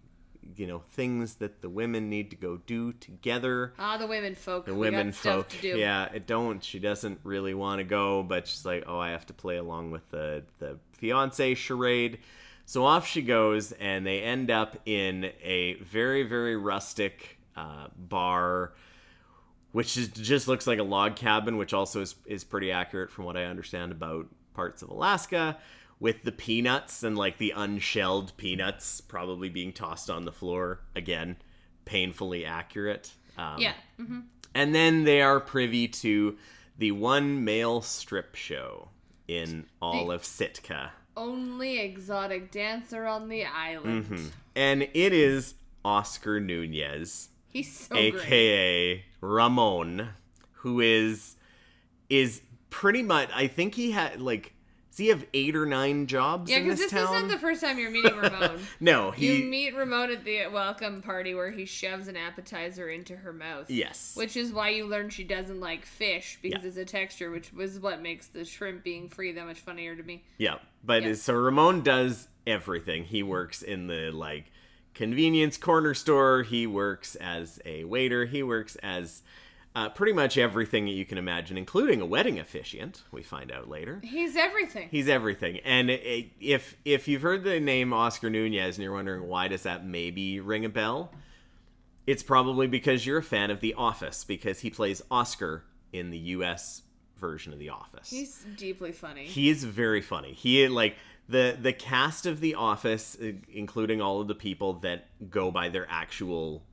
things that the women need to go do together. The women folk. The women folk. To do. Yeah, she doesn't really want to go, but she's like, oh, I have to play along with the fiancé charade. So off she goes, and they end up in a very, very rustic bar, which just looks like a log cabin, which also is pretty accurate from what I understand about parts of Alaska, with the peanuts and like the unshelled peanuts probably being tossed on the floor. Again, painfully accurate. Yeah. Mm-hmm. And then they are privy to the one male strip show in all of Sitka. Only exotic dancer on the island. Mm-hmm. And it is Oscar Nunez. He's so AKA great. Ramon, who is pretty much, I think he had like, does he have 8 or 9 jobs in this town? Yeah, because this isn't the first time you're meeting Ramon. No, You meet Ramon at the welcome party where he shoves an appetizer into her mouth. Yes. Which is why you learn she doesn't like fish, because it's a texture, which was what makes the shrimp being free that much funnier to me. Yeah, but so Ramon does everything. He works in the like convenience corner store. He works as a waiter. He works as pretty much everything that you can imagine, including a wedding officiant, we find out later. He's everything. He's everything. And if you've heard the name Oscar Nunez and you're wondering why does that maybe ring a bell, it's probably because you're a fan of The Office, because he plays Oscar in the U.S. version of The Office. He's deeply funny. He is very funny. He, like, the cast of The Office, including all of the people that go by their actual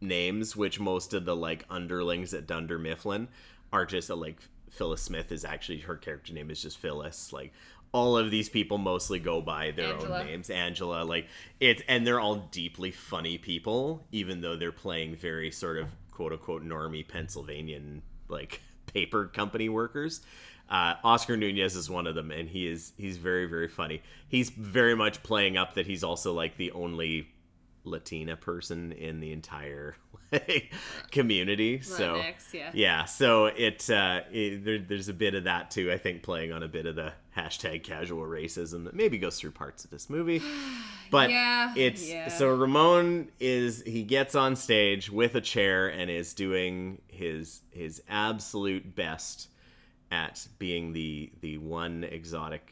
names, which most of the like underlings at Dunder Mifflin are just like Phyllis Smith is actually, her character name is just Phyllis. Like all of these people mostly go by their own names. Angela, like and they're all deeply funny people, even though they're playing very sort of quote unquote normie Pennsylvanian like paper company workers. Oscar Nunez is one of them, and he's very, very funny. He's very much playing up that he's also like the only Latina person in the entire community. Latinx, so there's a bit of that too, I think, playing on a bit of the hashtag casual racism that maybe goes through parts of this movie. But so Ramon he gets on stage with a chair and is doing his absolute best at being the one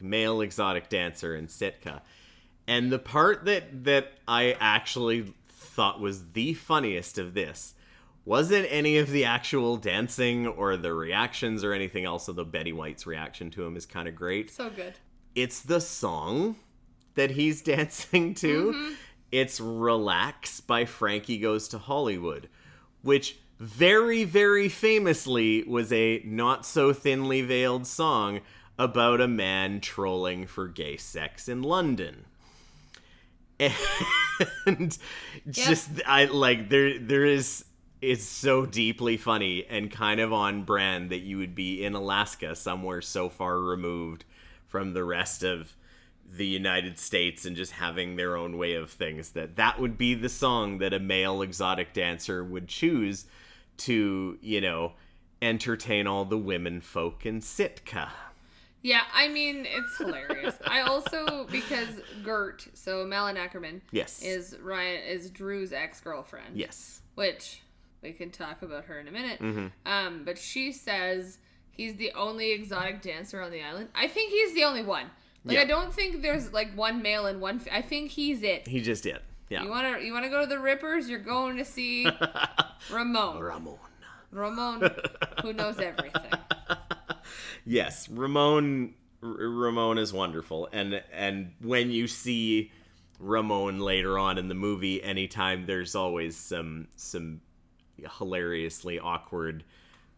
male exotic dancer in Sitka. And the part that I actually thought was the funniest of this wasn't any of the actual dancing or the reactions or anything else, although Betty White's reaction to him is kind of great. So good. It's the song that he's dancing to. Mm-hmm. It's Relax by Frankie Goes to Hollywood, which very, very famously was a not so thinly veiled song about a man trolling for gay sex in London. And just I like there is, it's so deeply funny and kind of on brand that you would be in Alaska somewhere so far removed from the rest of the United States and just having their own way of things, that would be the song that a male exotic dancer would choose to, entertain all the women folk in Sitka. Yeah, I mean, it's hilarious. I also, because Gert, so Malin Ackerman, yes, is Drew's ex-girlfriend. Yes. Which, we can talk about her in a minute. Mm-hmm. But she says he's the only exotic dancer on the island. I think he's the only one. Like, yeah. I don't think there's, like, one male and one... I think he's it. He just did. Yeah. You wanna go to the Rippers? You're going to see Ramon. Ramon, who knows everything. Yes, Ramon is wonderful, and when you see Ramon later on in the movie, anytime there's always some hilariously awkward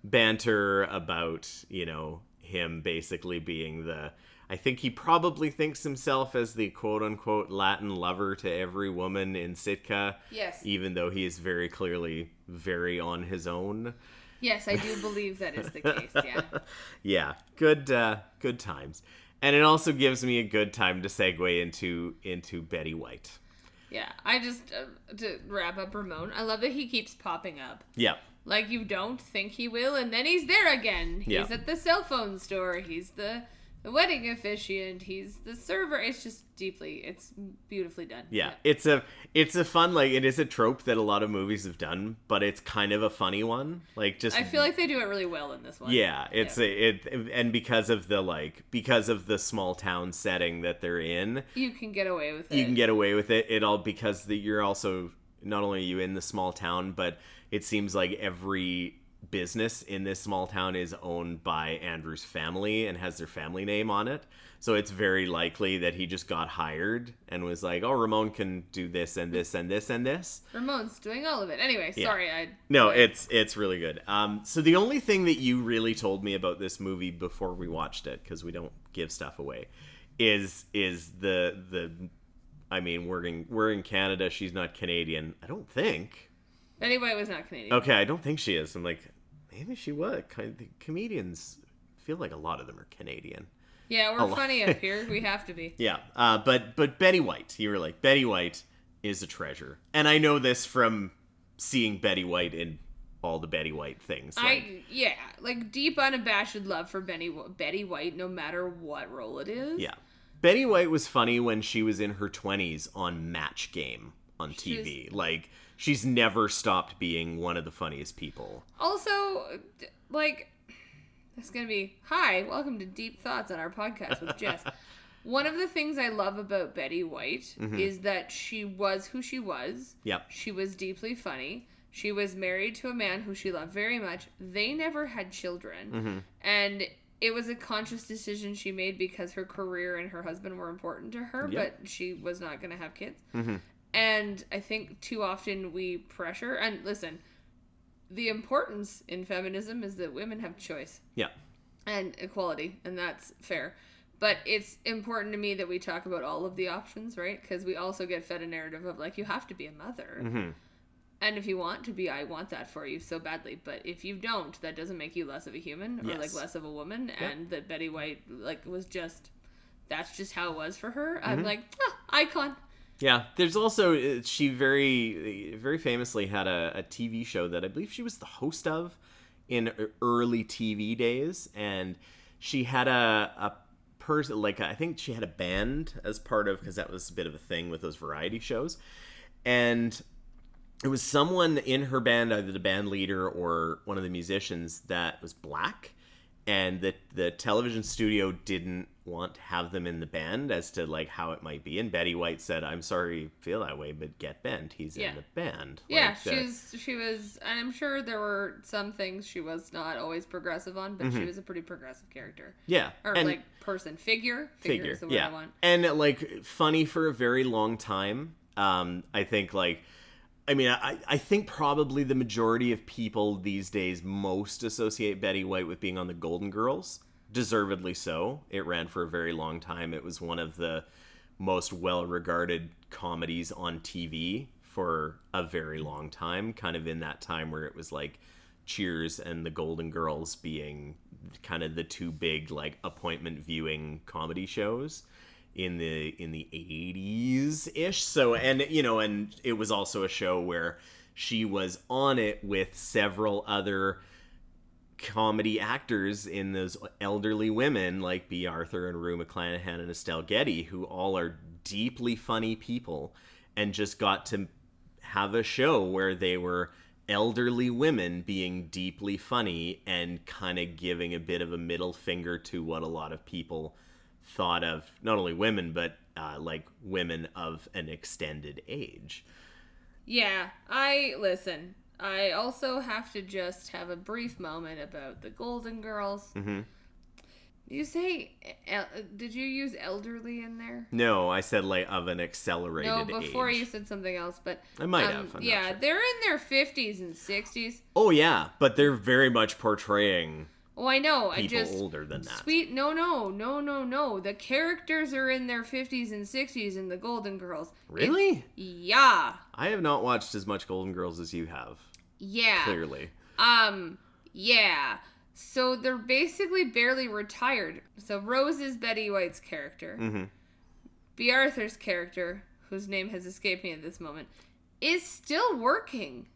banter about, you know, him basically being I think he probably thinks himself as the quote-unquote Latin lover to every woman in Sitka. Yes. Even though he is very clearly very on his own. Yes, I do believe that is the case, yeah. Yeah, good times. And it also gives me a good time to segue into Betty White. Yeah, I just, to wrap up Ramon, I love that he keeps popping up. Yeah. Like, you don't think he will, and then he's there again. He's at the cell phone store, he's the wedding officiant, he's the server. It's just it's beautifully done. Yeah. It's a fun, like, it is a trope that a lot of movies have done, but it's kind of a funny one. Like, just I feel like they do it really well in this one. Yeah, and because of the small town setting that they're in, you can get away with it. You can get away with it. It all because you're also, not only are you in the small town, but it seems like every business in this small town is owned by Andrew's family and has their family name on it. So it's very likely that he just got hired and was like, oh, Ramon can do this and this and this and this. Ramon's doing all of it. Anyway, sorry. It's really good. So the only thing that you really told me about this movie before we watched it, because we don't give stuff away, is the I mean, we're in Canada. She's not Canadian, I don't think. Betty White was not Canadian. Okay, I don't think she is. I'm like, maybe she was. Comedians feel like a lot of them are Canadian. Yeah, we're funny up here. We have to be. Yeah, but Betty White, you were like, Betty White is a treasure. And I know this from seeing Betty White in all the Betty White things. Like deep unabashed love for Betty White, no matter what role it is. Yeah. Betty White was funny when she was in her 20s on Match Game on TV. Like, she's never stopped being one of the funniest people. Also, like, it's going to be, hi, welcome to Deep Thoughts on our podcast with Jess. One of the things I love about Betty White is that she was who she was. Yep. She was deeply funny. She was married to a man who she loved very much. They never had children. And it was a conscious decision she made because her career and her husband were important to her, but she was not going to have kids. And I think too often we pressure, and listen, the importance in feminism is that women have choice. Yeah. And equality, and that's fair. But it's important to me that we talk about all of the options, right? Because we also get fed a narrative of, like, you have to be a mother. And if you want to be, I want that for you so badly. But if you don't, that doesn't make you less of a human or, like, less of a woman. Yep. And that Betty White, like, was just, that's just how it was for her. I'm like, icon. Yeah, there's also, she very, very famously had a TV show that I believe she was the host of in early TV days, and she had a person, like, I think she had a band as part of, because that was a bit of a thing with those variety shows, and it was someone in her band, either the band leader or one of the musicians, that was black, and the television studio didn't want to have them in the band as to, like, how it might be. And Betty White said, I'm sorry you feel that way, but get bent. He's in the band. Yeah, like, she was, and I'm sure there were some things she was not always progressive on, but she was a pretty progressive character. Yeah. Or, like, person. Figure is the word I want. And, like, funny for a very long time. I think, like, I mean, I think probably the majority of people these days most associate Betty White with being on the Golden Girls. Deservedly so. It ran for a very long time. It was one of the most well-regarded comedies on TV for a very long time. Kind of in that time where it was like Cheers and the Golden Girls being kind of the two big, like, appointment viewing comedy shows in the 80s-ish. So, and, you know, and it was also a show where she was on it with several other comedy actors in those elderly women like B. Arthur and Rue McClanahan and Estelle Getty, who all are deeply funny people, and just got to have a show where they were elderly women being deeply funny and kind of giving a bit of a middle finger to what a lot of people thought of not only women, but like women of an extended age. Yeah, I also have to just have a brief moment about the Golden Girls. Mm-hmm. Did you use elderly in there? No, I said like of an accelerated age. No, before you said something else, but... I might have. I'm yeah, not sure. they're in their 50s and 60s. Oh, yeah, but they're very much portraying... Oh, I know. People older than that. No. The characters are in their 50s and 60s in the Golden Girls. Really? Yeah. I have not watched as much Golden Girls as you have. Yeah. Clearly. Yeah. So they're basically barely retired. So Rose is Betty White's character. Mm-hmm. B. Arthur's character, whose name has escaped me at this moment, is still working.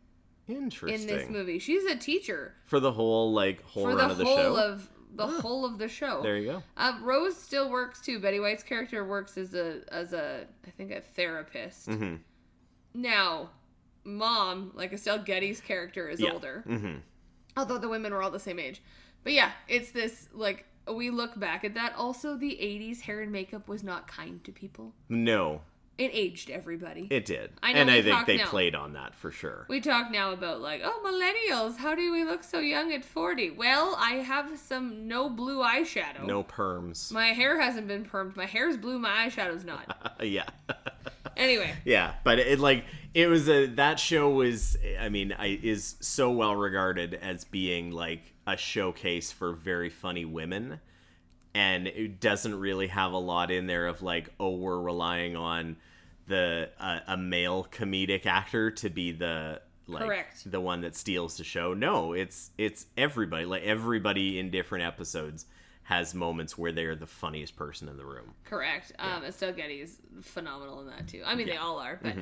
Interesting. In this movie. She's a teacher. For the whole, run of the show? Whole of the show. There you go. Rose still works, too. Betty White's character works as a therapist. Mm-hmm. Now, Mom, like Estelle Getty's character, is older. Mm-hmm. Although the women were all the same age. But yeah, it's this, we look back at that. Also, the 80s hair and makeup was not kind to people. No. It aged everybody. It did. I think they played on that for sure. We talk now about millennials, how do we look so young at 40? Well, I have no blue eyeshadow. No perms. My hair hasn't been permed. My hair's blue, my eyeshadow's not. Yeah. Anyway. Yeah, but that show was, is so well regarded as being like a showcase for very funny women. And it doesn't really have a lot in there of we're relying on a male comedic actor to be the correct, the one that steals the show. No, it's everybody. Everybody in different episodes has moments where they're the funniest person in the room. Correct. Yeah. Estelle Getty is phenomenal in that too. I mean, yeah. They all are, but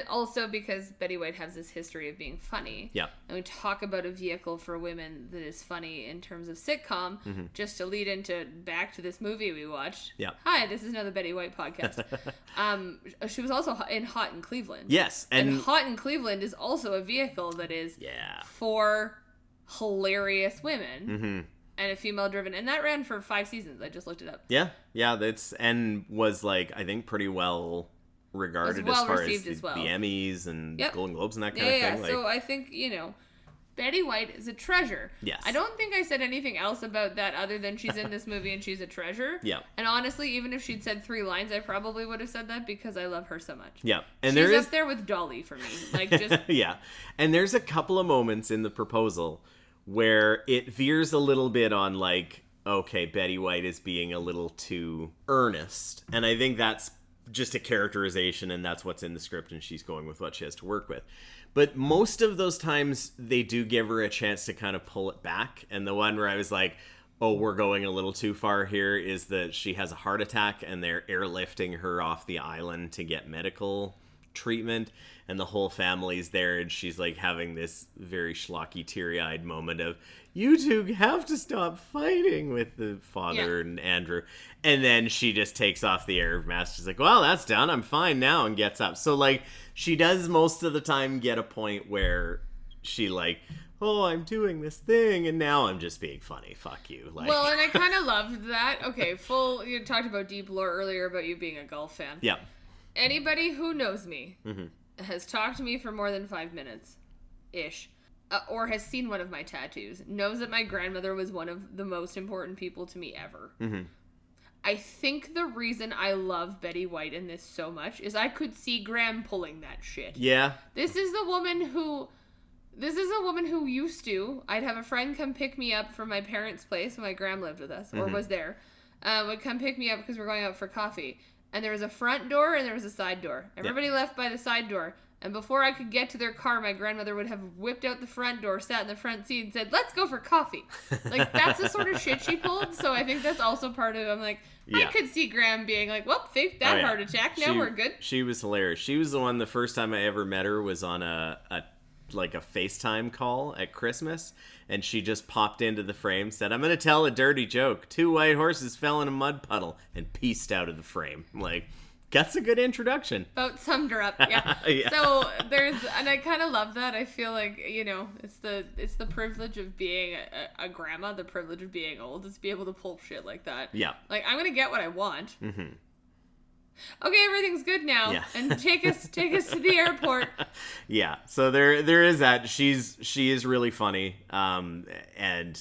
also because Betty White has this history of being funny. Yeah. And we talk about a vehicle for women that is funny in terms of sitcom, just to lead into back to this movie we watched. Yeah. Hi, this is another Betty White podcast. She was also in Hot in Cleveland. Yes. And Hot in Cleveland is also a vehicle that is for hilarious women. Mm-hmm. And a female-driven, and that ran for 5 seasons. I just looked it up. Yeah, that's was I think pretty well regarded as far as the Emmys and Golden Globes and that kind of thing. Yeah. So I think Betty White is a treasure. Yes. I don't think I said anything else about that other than she's in this movie and she's a treasure. Yeah. And honestly, even if she'd said 3 lines, I probably would have said that because I love her so much. Yeah, and she's up there with Dolly for me. Just yeah, and there's a couple of moments in The Proposal where it veers a little bit on okay, Betty White is being a little too earnest. And I think that's just a characterization and that's what's in the script and she's going with what she has to work with. But most of those times they do give her a chance to kind of pull it back. And the one where I was like, oh, we're going a little too far here is that she has a heart attack and they're airlifting her off the island to get medical treatment. And the whole family's there, and she's having this very schlocky, teary-eyed moment of, you two have to stop fighting with the father and Andrew. And then she just takes off the air mask. She's like, well, that's done. I'm fine now, and gets up. So, she does most of the time get a point where she, oh, I'm doing this thing, and now I'm just being funny. Fuck you. Well, and I kind of loved that. Okay, you talked about deep lore earlier about you being a golf fan. Yeah. Anybody who knows me has talked to me for more than 5 minutes-ish, or has seen one of my tattoos, knows that my grandmother was one of the most important people to me ever. Mm-hmm. I think the reason I love Betty White in this so much is I could see Gram pulling that shit. Yeah. This is a woman who used to, I'd have a friend come pick me up from my parents' place when my Gram lived with us, or was there, would come pick me up because we're going out for coffee. And there was a front door and there was a side door. Everybody left by the side door. And before I could get to their car, my grandmother would have whipped out the front door, sat in the front seat, and said, let's go for coffee. That's the sort of shit she pulled. So I think that's also part of it. I'm I could see Graham being well, fake that heart attack. Now we're good. She was hilarious. She was the one, the first time I ever met her was on a like a FaceTime call at Christmas, and she just popped into the frame, said, "I'm going to tell a dirty joke. 2 white horses fell in a mud puddle," and pieced out of the frame. Like, that's a good introduction. About summed her up, yeah. Yeah. So and I kind of love that. I feel like, it's the privilege of being a grandma, the privilege of being old, is to be able to pull shit like that. Yeah. Like, I'm gonna get what I want. Mm-hmm. Okay, everything's good now, yeah. and take us to the airport. Yeah, so there is that. She is really funny, and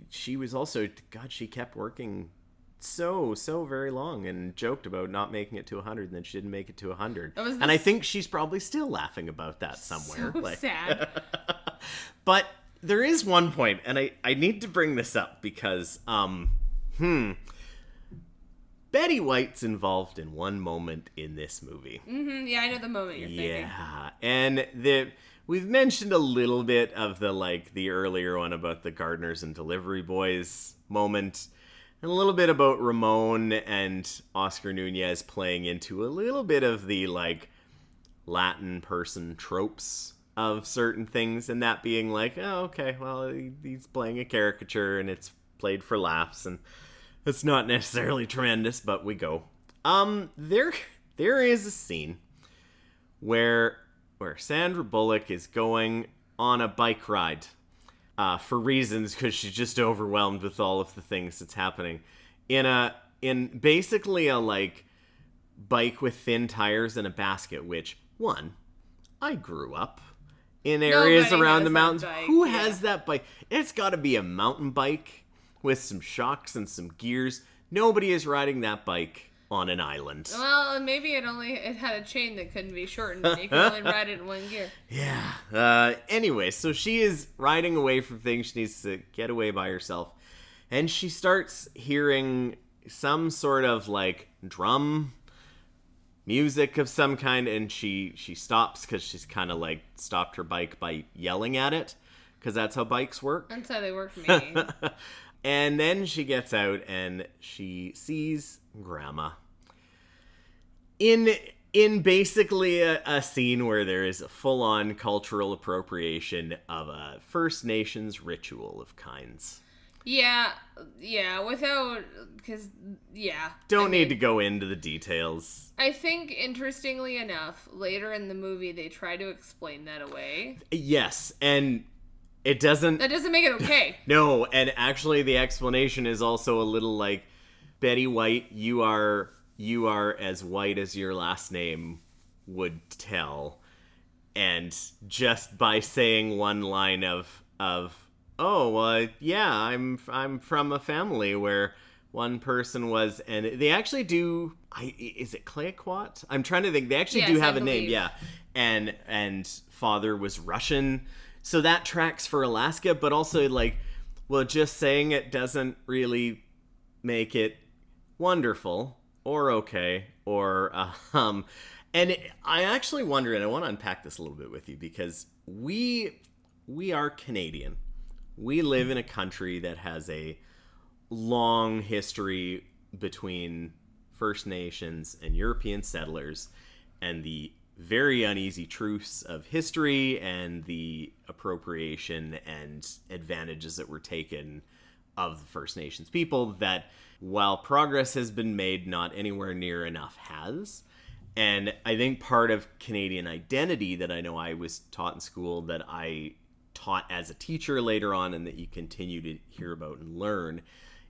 she was also, God, she kept working so very long and joked about not making it to 100, and then she didn't make it to 100. And I think she's probably still laughing about that somewhere. So sad. But there is one point, and I need to bring this up because Betty White's involved in one moment in this movie. Mm-hmm. Yeah, I know the moment you're thinking. Yeah, and we've mentioned a little bit of the earlier one about the gardeners and delivery boys moment, and a little bit about Ramon and Oscar Nunez playing into a little bit of the Latin person tropes of certain things, and that being like, oh, okay, well, he's playing a caricature and it's played for laughs, and it's not necessarily tremendous, but we go. There is a scene where Sandra Bullock is going on a bike ride for reasons, because she's just overwhelmed with all of the things that's happening in basically a bike with thin tires and a basket. Which, one, I grew up in areas around the mountains. Who has that bike? It's got to be a mountain bike with some shocks and some gears. Nobody is riding that bike on an island. Well, maybe it had a chain that couldn't be shortened, and you could only ride it in one gear. Yeah. Anyway, so she is riding away from things. She needs to get away by herself. And she starts hearing some sort of drum music of some kind, and she stops because she's kind of stopped her bike by yelling at it, because that's how bikes work. That's how they work for me. And then she gets out and she sees Grandma in basically a scene where there is a full-on cultural appropriation of a First Nations ritual of kinds. Yeah, Don't need to go into the details. I think, interestingly enough, later in the movie they try to explain that away. Yes, and it doesn't... That doesn't make it okay. No, and actually the explanation is also a little Betty White, you are as white as your last name would tell. And just by saying one line of yeah, I'm from a family where one person was, and they actually do, is it Clayoquot? I'm trying to think. They actually do have a name, yeah. And father was Russian. So that tracks for Alaska, but also just saying it doesn't really make it wonderful or okay or and I actually wonder, and I want to unpack this a little bit with you, because we are Canadian. We live in a country that has a long history between First Nations and European settlers, and the very uneasy truths of history and the appropriation and advantages that were taken of the First Nations people, that while progress has been made, not anywhere near enough has. And I think part of Canadian identity that I know I was taught in school, that I taught as a teacher later on, and that you continue to hear about and learn,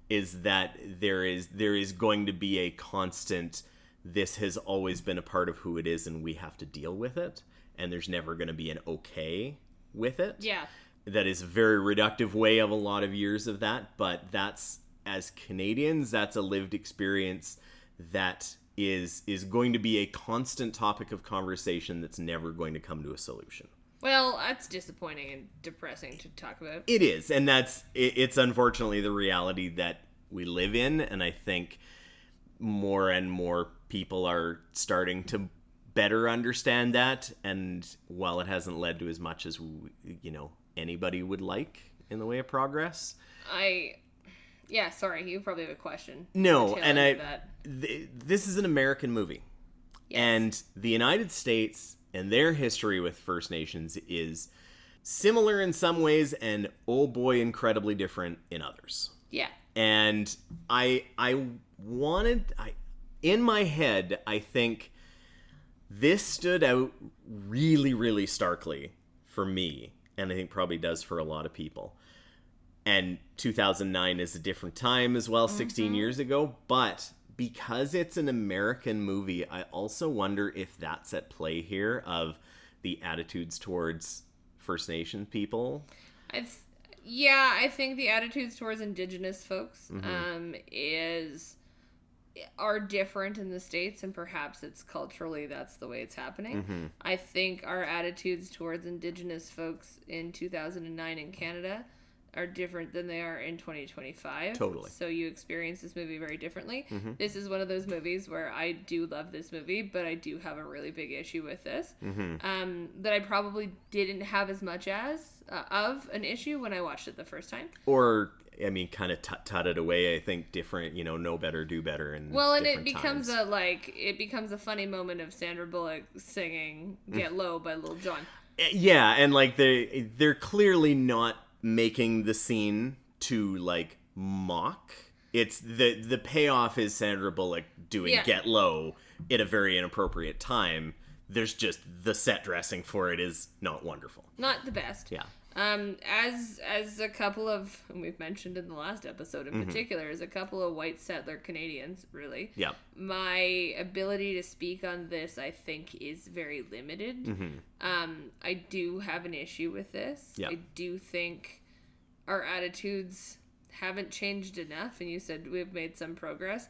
is that there is going to be a constant, this has always been a part of who it is and we have to deal with it, and there's never going to be an okay with it. Yeah. That is a very reductive way of a lot of years of that, but that's, as Canadians, that's a lived experience that is going to be a constant topic of conversation that's never going to come to a solution. Well, that's disappointing and depressing to talk about. It is, and it's unfortunately the reality that we live in, and I think more and more people are starting to better understand that, and while it hasn't led to as much as anybody would like in the way of progress. Yeah, sorry, you probably have a question. No, and this is an American movie. Yes. And the United States and their history with First Nations is similar in some ways and, oh boy, incredibly different in others. Yeah. And in my head, I think this stood out really, really starkly for me, and I think probably does for a lot of people. And 2009 is a different time as well, 16 years ago, but because it's an American movie, I also wonder if that's at play here, of the attitudes towards First Nation people. I think the attitudes towards Indigenous folks are different in the States, and perhaps it's culturally that's the way it's happening. I think our attitudes towards Indigenous folks in 2009 in Canada are different than they are in 2025. Totally. So you experience this movie very differently. This is one of those movies where I do love this movie, but I do have a really big issue with this. That I probably didn't have as much of an issue when I watched it the first time. Or, I mean, kind of tut it away, I think, different, know better, do better. And it becomes a funny moment of Sandra Bullock singing Get Low by Lil Jon. Yeah, and like they're clearly not making the scene to like mock. It's the payoff is Sandra Bullock doing Get Low at a very inappropriate time. There's just the set dressing for it is not wonderful. Not the best. Yeah. As a couple of, and we've mentioned in the last episode in particular, as a couple of white settler Canadians, really. Yeah. My ability to speak on this, I think, is very limited. I do have an issue with this. Yeah. I do think our attitudes haven't changed enough, and you said we've made some progress.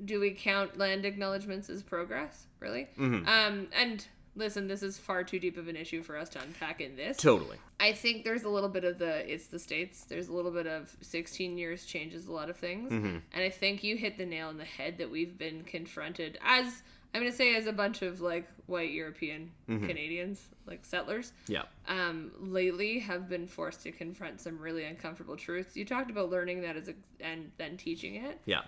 Do we count land acknowledgements as progress? Really? And listen, this is far too deep of an issue for us to unpack in this. Totally. I think there's a little bit of it's the States. There's a little bit of 16 years changes a lot of things. And I think you hit the nail on the head that we've been confronted as, I'm going to say, as a bunch of like white European Canadians, like settlers. Yeah. Lately have been forced to confront some really uncomfortable truths. You talked about learning that and then teaching it. Yeah.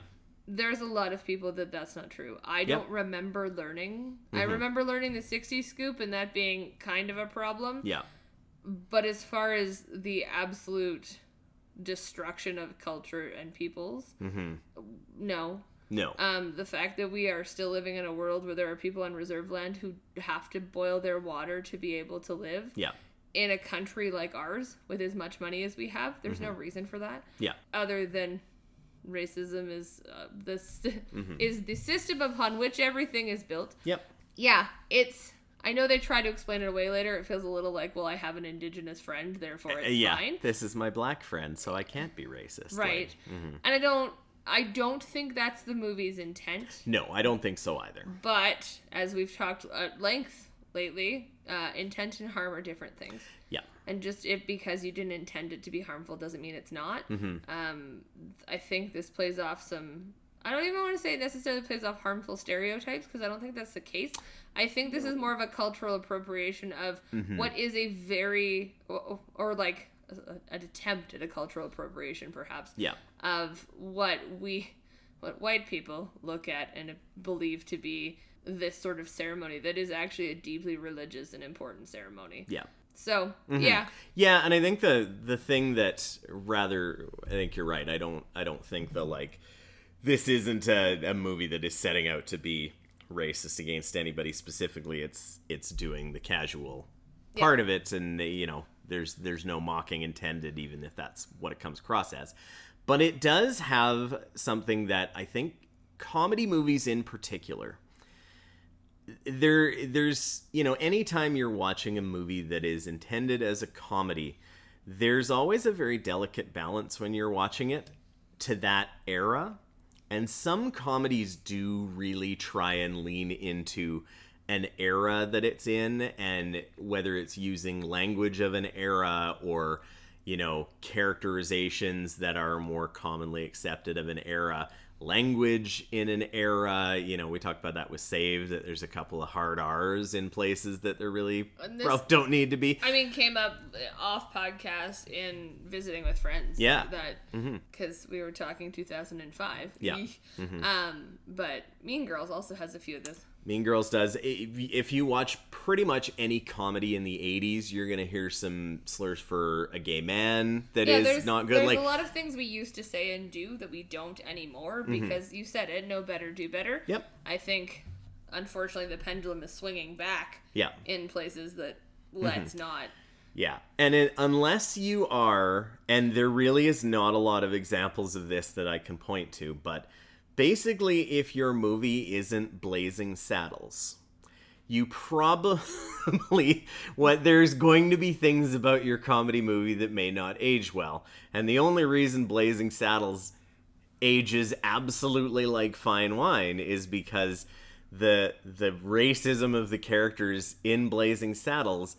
There's a lot of people that's not true. I don't remember learning. I remember learning the 60s scoop and that being kind of a problem. Yeah. But as far as the absolute destruction of culture and peoples, no. No. The fact that we are still living in a world where there are people on reserve land who have to boil their water to be able to live. Yeah. In a country like ours, with as much money as we have, there's no reason for that. Yeah. Other than racism is is the system upon which everything is built. Yep. Yeah, I know they try to explain it away later. It feels a little like, well, I have an Indigenous friend, therefore it's fine. This is my black friend, so I can't be racist. Right. And I don't think that's the movie's intent. No, I don't think so either. But as we've talked at length lately, intent and harm are different things. Yeah. And just because you didn't intend it to be harmful doesn't mean it's not. I think this plays off some, I don't even want to say it necessarily plays off harmful stereotypes, because I don't think that's the case. I think this is more of a cultural appropriation of what is a very, or like an attempt at a cultural appropriation perhaps, of what white people look at and believe to be this sort of ceremony that is actually a deeply religious and important ceremony. Yeah. So, yeah. Yeah, and I think the thing that I think you're right. I don't think this isn't a movie that is setting out to be racist against anybody specifically. It's doing the casual part of it, and there's no mocking intended, even if that's what it comes across as. But it does have something that I think comedy movies in particular, there's anytime you're watching a movie that is intended as a comedy, there's always a very delicate balance when you're watching it to that era. And some comedies do really try and lean into an era that it's in, and whether it's using language of an era or characterizations that are more commonly accepted of an era, language in an era. We talked about that with Saved, that there's a couple of hard R's in places that there really don't need to be. I mean, came up off podcast in Visiting with Friends. Yeah. Because we were talking 2005. Yeah. But Mean Girls also has a few of this. Mean Girls does. If you watch pretty much any comedy in the 80s, you're going to hear some slurs for a gay man that is not good. There's a lot of things we used to say and do that we don't anymore because you said it, know better, do better. Yep. I think, unfortunately, the pendulum is swinging back in places that let's not. Yeah. And unless you are, and there really is not a lot of examples of this that I can point to, but basically, if your movie isn't Blazing Saddles, you probably, there's going to be things about your comedy movie that may not age well. And the only reason Blazing Saddles ages absolutely like fine wine is because the racism of the characters in Blazing Saddles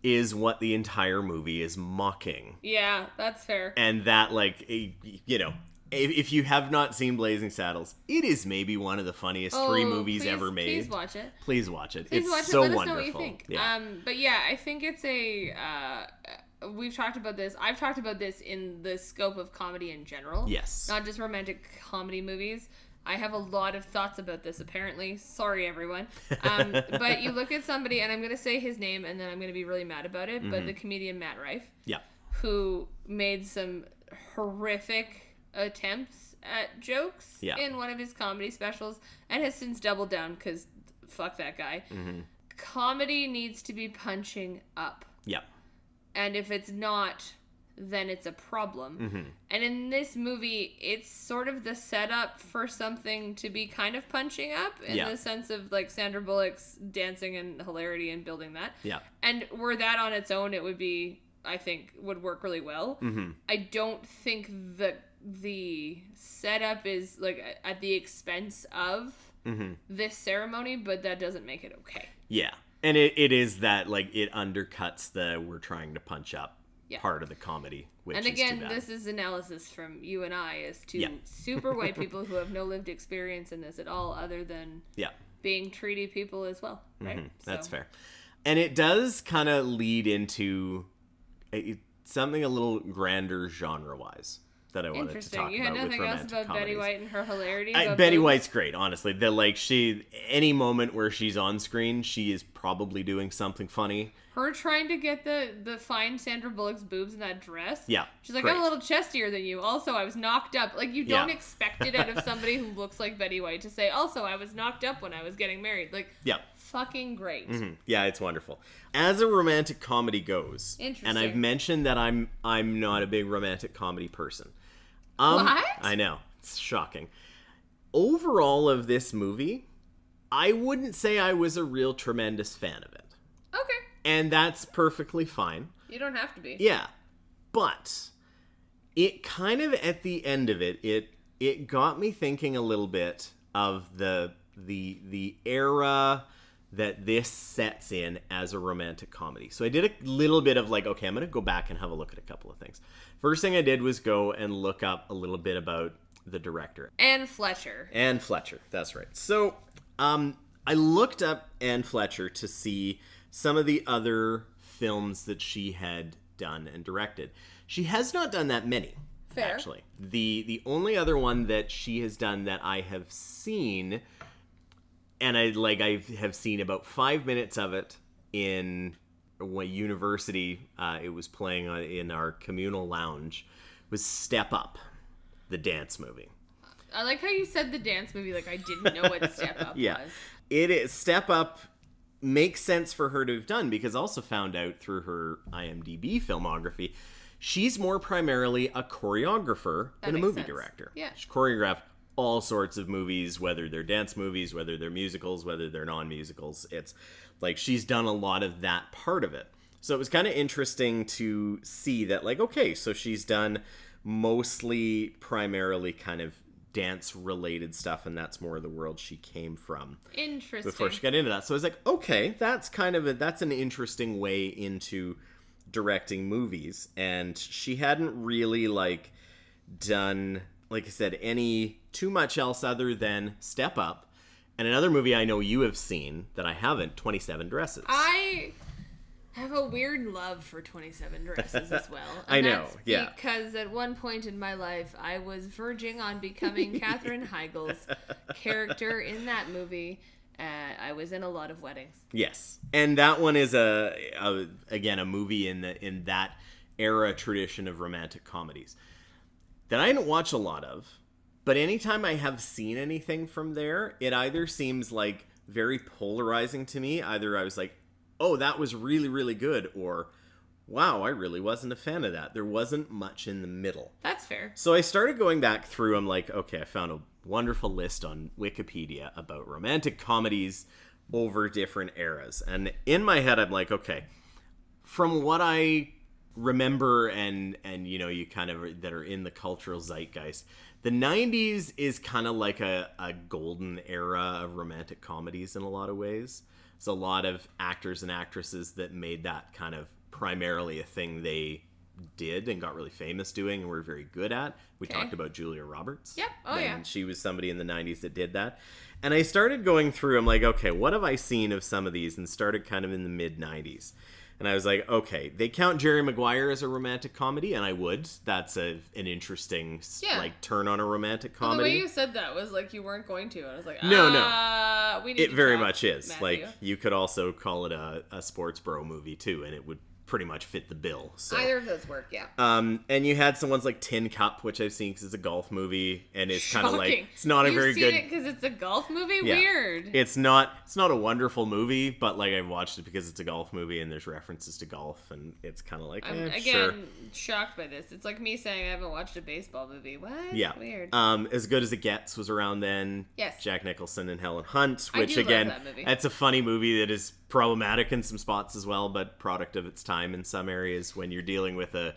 is what the entire movie is mocking. Yeah, that's fair. And that, if you have not seen Blazing Saddles, it is maybe one of the funniest 3 movies ever made. Please watch it. Please watch it. Please it's watch so it. Let wonderful. us know what you think. Yeah. But yeah, I think it's we've talked about this. I've talked about this in the scope of comedy in general. Yes. Not just romantic comedy movies. I have a lot of thoughts about this, apparently. Sorry, everyone. But you look at somebody, and I'm going to say his name, and then I'm going to be really mad about it, but the comedian Matt Rife, who made some horrific attempts at jokes in one of his comedy specials, and has since doubled down, because fuck that guy. Comedy needs to be punching up. Yeah. And if it's not, then it's a problem. And in this movie, it's sort of the setup for something to be kind of punching up in the sense of like Sandra Bullock's dancing and hilarity and building that. Yeah. And were that on its own, it would be, I think, would work really well. I don't think that the setup is like at the expense of this ceremony, but that doesn't make it okay. Yeah. And it is that, like, it undercuts the we're trying to punch up part of the comedy, which and is again, too bad. this is analysis from you and I as two super white people who have no lived experience in this at all other than being treaty people as well, right? That's fair. And it does kind of lead into something a little grander genre-wise that I wanted to talk about. You had nothing else about comedies. Betty White and her hilarity? Betty White's great, honestly. Any moment where she's on screen, she is probably doing something funny. Her trying to get the fine Sandra Bullock's boobs in that dress. Yeah. She's like, great. I'm a little chestier than you. Also, I was knocked up. Like, you don't expect it out of somebody who looks like Betty White to say, also, I was knocked up when I was getting married. Like, fucking great. Yeah, it's wonderful. As a romantic comedy goes, and I've mentioned that I'm not a big romantic comedy person. What? I know. It's shocking. Overall of this movie, I wouldn't say I was a real tremendous fan of it. Okay. And that's perfectly fine. You don't have to be. Yeah. But it kind of, at the end of it, it got me thinking a little bit of the era that this sets in as a romantic comedy. So I did a little bit of like, okay, I'm going to go back and have a look at a couple of things. First thing I did was go and look up a little bit about the director. Anne Fletcher. Anne Fletcher, that's right. So I looked up Anne Fletcher to see some of the other films that she had done and directed. She has not done that many. Fair. Actually. The only other one that she has done that I have seen, and I have seen about 5 minutes of it in what university it was playing in our communal lounge, was Step Up, the dance movie. I like how you said the dance movie like I didn't know what Step Up was. It is. Step Up makes sense for her to have done, because I also found out through her IMDb filmography, she's more primarily a choreographer than a movie director. Yeah. She choreographed all sorts of movies, whether they're dance movies, whether they're musicals, whether they're non-musicals. It's like she's done a lot of that part of it. So it was kind of interesting to see that, like, okay, so she's done mostly primarily kind of dance-related stuff, and that's more the world she came from. Interesting. Before she got into that. So I was like, okay, that's an interesting way into directing movies. And she hadn't really, like, done, like I said, any too much else other than Step Up. And another movie I know you have seen that I haven't, 27 Dresses. I have a weird love for 27 Dresses as well. And I know, that's because at one point in my life, I was verging on becoming Katherine Heigl's character in that movie. I was in a lot of weddings. Yes. And that one is again a movie in that era tradition of romantic comedies that I didn't watch a lot of, but anytime I have seen anything from there, it either seems like very polarizing to me. Either I was like, oh, that was really, really good, or wow, I really wasn't a fan of that. There wasn't much in the middle. That's fair. So I started going back through. I'm like, okay, I found a wonderful list on Wikipedia about romantic comedies over different eras. And in my head, I'm like, okay, from what I remember and you kind of that are in the cultural zeitgeist, the 90s is kind of like a golden era of romantic comedies in a lot of ways. There's a lot of actors and actresses that made that kind of primarily a thing they did and got really famous doing and were very good at. We talked about Julia Roberts. Yep. Oh, yeah. She was somebody in the 90s that did that. And I started going through, I'm like, okay, what have I seen of some of these? And started kind of in the mid-90s. And I was like, okay, they count Jerry Maguire as a romantic comedy, and I would. That's an interesting turn on a romantic comedy. Well, the way you said that was like you weren't going to. And I was like, no. We need it to very talk, much is. Matthew. Like, you could also call it a sports bro movie, too, and it would pretty much fit the bill. So. Either of those work, yeah. And you had some ones like Tin Cup, which I've seen because it's a golf movie, and it's kind of like it's not a very good. You've seen it because it's a golf movie. Yeah. Weird. It's not a wonderful movie, but like I watched it because it's a golf movie and there's references to golf, and it's kind of like I'm sure. shocked by this. It's like me saying I haven't watched a baseball movie. What? Yeah. Weird. As Good as It Gets was around then. Yes. Jack Nicholson and Helen Hunt, which I do again, love that movie. That's a funny movie that is problematic in some spots as well, but product of its time in some areas when you're dealing with a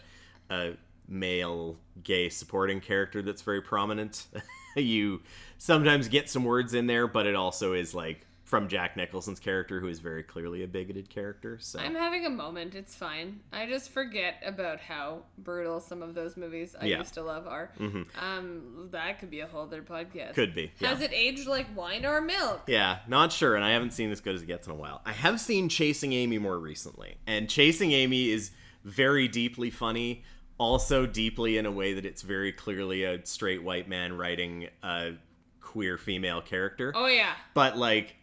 male gay supporting character that's very prominent. You sometimes get some words in there, but it also is like from Jack Nicholson's character, who is very clearly a bigoted character. So I'm having a moment. It's fine. I just forget about how brutal some of those movies I used to love are. Mm-hmm. That could be a whole other podcast. Could be. Yeah. Has it aged like wine or milk? Yeah, not sure, and I haven't seen As Good as It Gets in a while. I have seen Chasing Amy more recently, and Chasing Amy is very deeply funny, also deeply in a way that it's very clearly a straight white man writing a queer female character. Oh, yeah. But, like,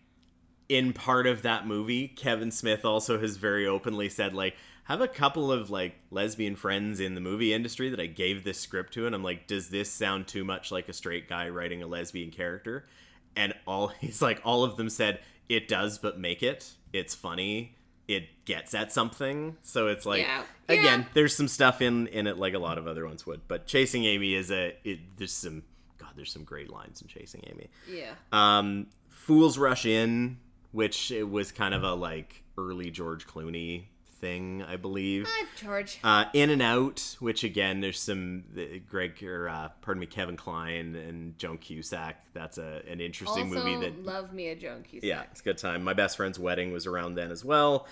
in part of that movie, Kevin Smith also has very openly said, like, I have a couple of, like, lesbian friends in the movie industry that I gave this script to, and I'm like, does this sound too much like a straight guy writing a lesbian character? And he's like, all of them said, it does, but make it. It's funny. It gets at something. So it's like, again, there's some stuff in it like a lot of other ones would. But Chasing Amy is there's some great lines in Chasing Amy. Yeah. Fools Rush In, which it was kind of a like early George Clooney thing, I believe. George. In and Out, which again, there's some Kevin Kline and Joan Cusack. That's an interesting movie that love me a Joan Cusack. Yeah, it's a good time. My Best Friend's Wedding was around then as well.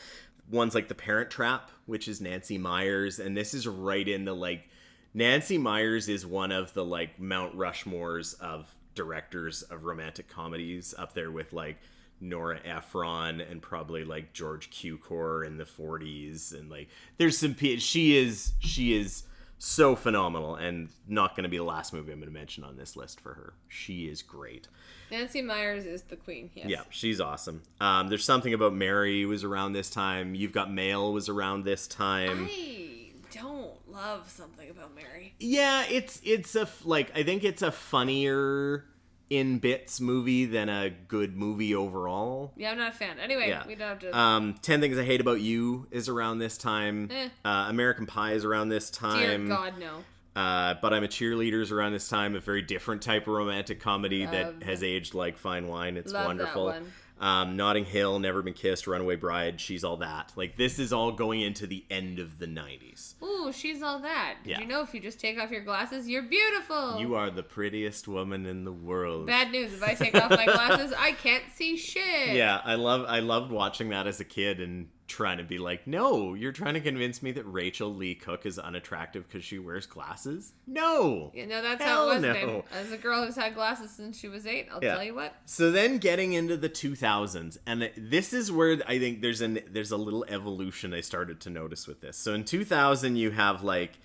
Ones like The Parent Trap, which is Nancy Meyers, and this is right in the like Nancy Meyers is one of the like Mount Rushmores of directors of romantic comedies, up there with like Nora Ephron and probably like George Cukor in the 40s, and like there's some she is so phenomenal, and not going to be the last movie I'm going to mention on this list for her. She is great. Nancy Meyers is the queen. Yes. Yeah, she's awesome. There's Something About Mary was around this time. You've Got Mail was around this time. I don't love Something About Mary. Yeah, it's I think it's a funnier in bits movie than a good movie overall. Yeah, I'm not a fan. Anyway, we don't have to... 10 Things I Hate About You is around this time. American Pie is around this time. Dear God, no. But I'm a Cheerleader is around this time. A very different type of romantic comedy that has aged like fine wine. It's wonderful. That one. Notting Hill, Never Been Kissed, Runaway Bride, She's All That. Like, this is all going into the end of the 90s. Ooh, She's All That. Did you know if you just take off your glasses, you're beautiful? You are the prettiest woman in the world. Bad news. If I take off my glasses, I can't see shit. Yeah, I loved watching that as a kid and trying to be like, no, you're trying to convince me that Rachel Lee Cook is unattractive because she wears glasses? No. Yeah, no, that's how it was, babe. As a girl who's had glasses since she was 8, I'll tell you what. So then getting into the 2000s, and this is where I think there's a little evolution I started to notice with this. So in 2000, you have like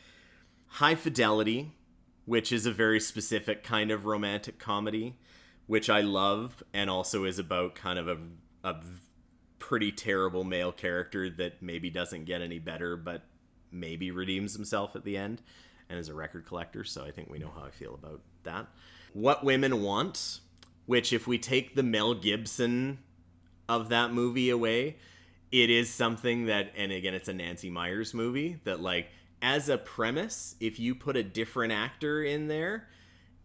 High Fidelity, which is a very specific kind of romantic comedy. which I love, and also is about kind of a pretty terrible male character that maybe doesn't get any better, but maybe redeems himself at the end, and is a record collector, so I think we know how I feel about that. What Women Want, which if we take the Mel Gibson of that movie away, it is something that, and again, it's a Nancy Meyers movie, that like, as a premise, if you put a different actor in there,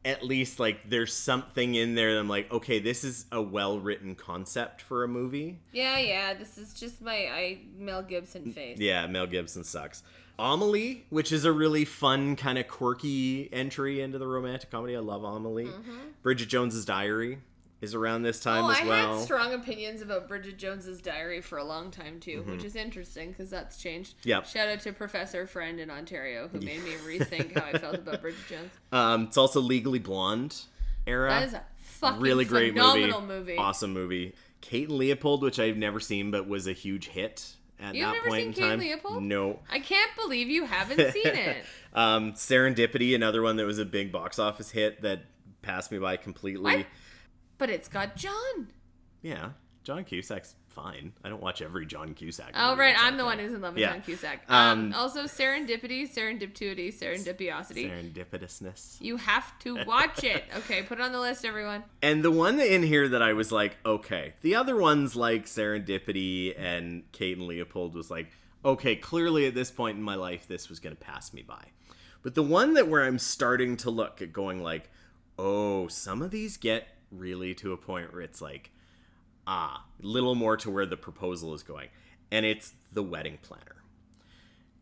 at least like there's something in there that I'm like, okay, this is a well-written concept for a movie. Yeah, this is just my Mel Gibson face. Yeah, Mel Gibson sucks. Amelie, which is a really fun, kind of quirky entry into the romantic comedy. I love Amelie. Mm-hmm. Bridget Jones's Diary is around this time as well. I had strong opinions about Bridget Jones's Diary for a long time too, which is interesting because that's changed. Yep. Shout out to Professor Friend in Ontario who made me rethink how I felt about Bridget Jones. It's also Legally Blonde era. That is a fucking really great phenomenal movie. Awesome movie. Kate and Leopold, which I've never seen but was a huge hit at You've that never point seen in Kate time. and Leopold? No. I can't believe you haven't seen it. Serendipity, another one that was a big box office hit that passed me by completely. What? But it's got John. Yeah, John Cusack's fine. I don't watch every John Cusack movie. Oh, right. I'm the one who's in love with John Cusack. Also, Serendipity, Serendipitousness. You have to watch it. Okay, put it on the list, everyone. And the one in here that I was like, okay. The other ones like Serendipity and Kate and Leopold was like, okay, clearly at this point in my life, this was going to pass me by. But the one that where I'm starting to look at going like, oh, some of these get really to a point where it's like, a little more to where the proposal is going. And it's The Wedding Planner.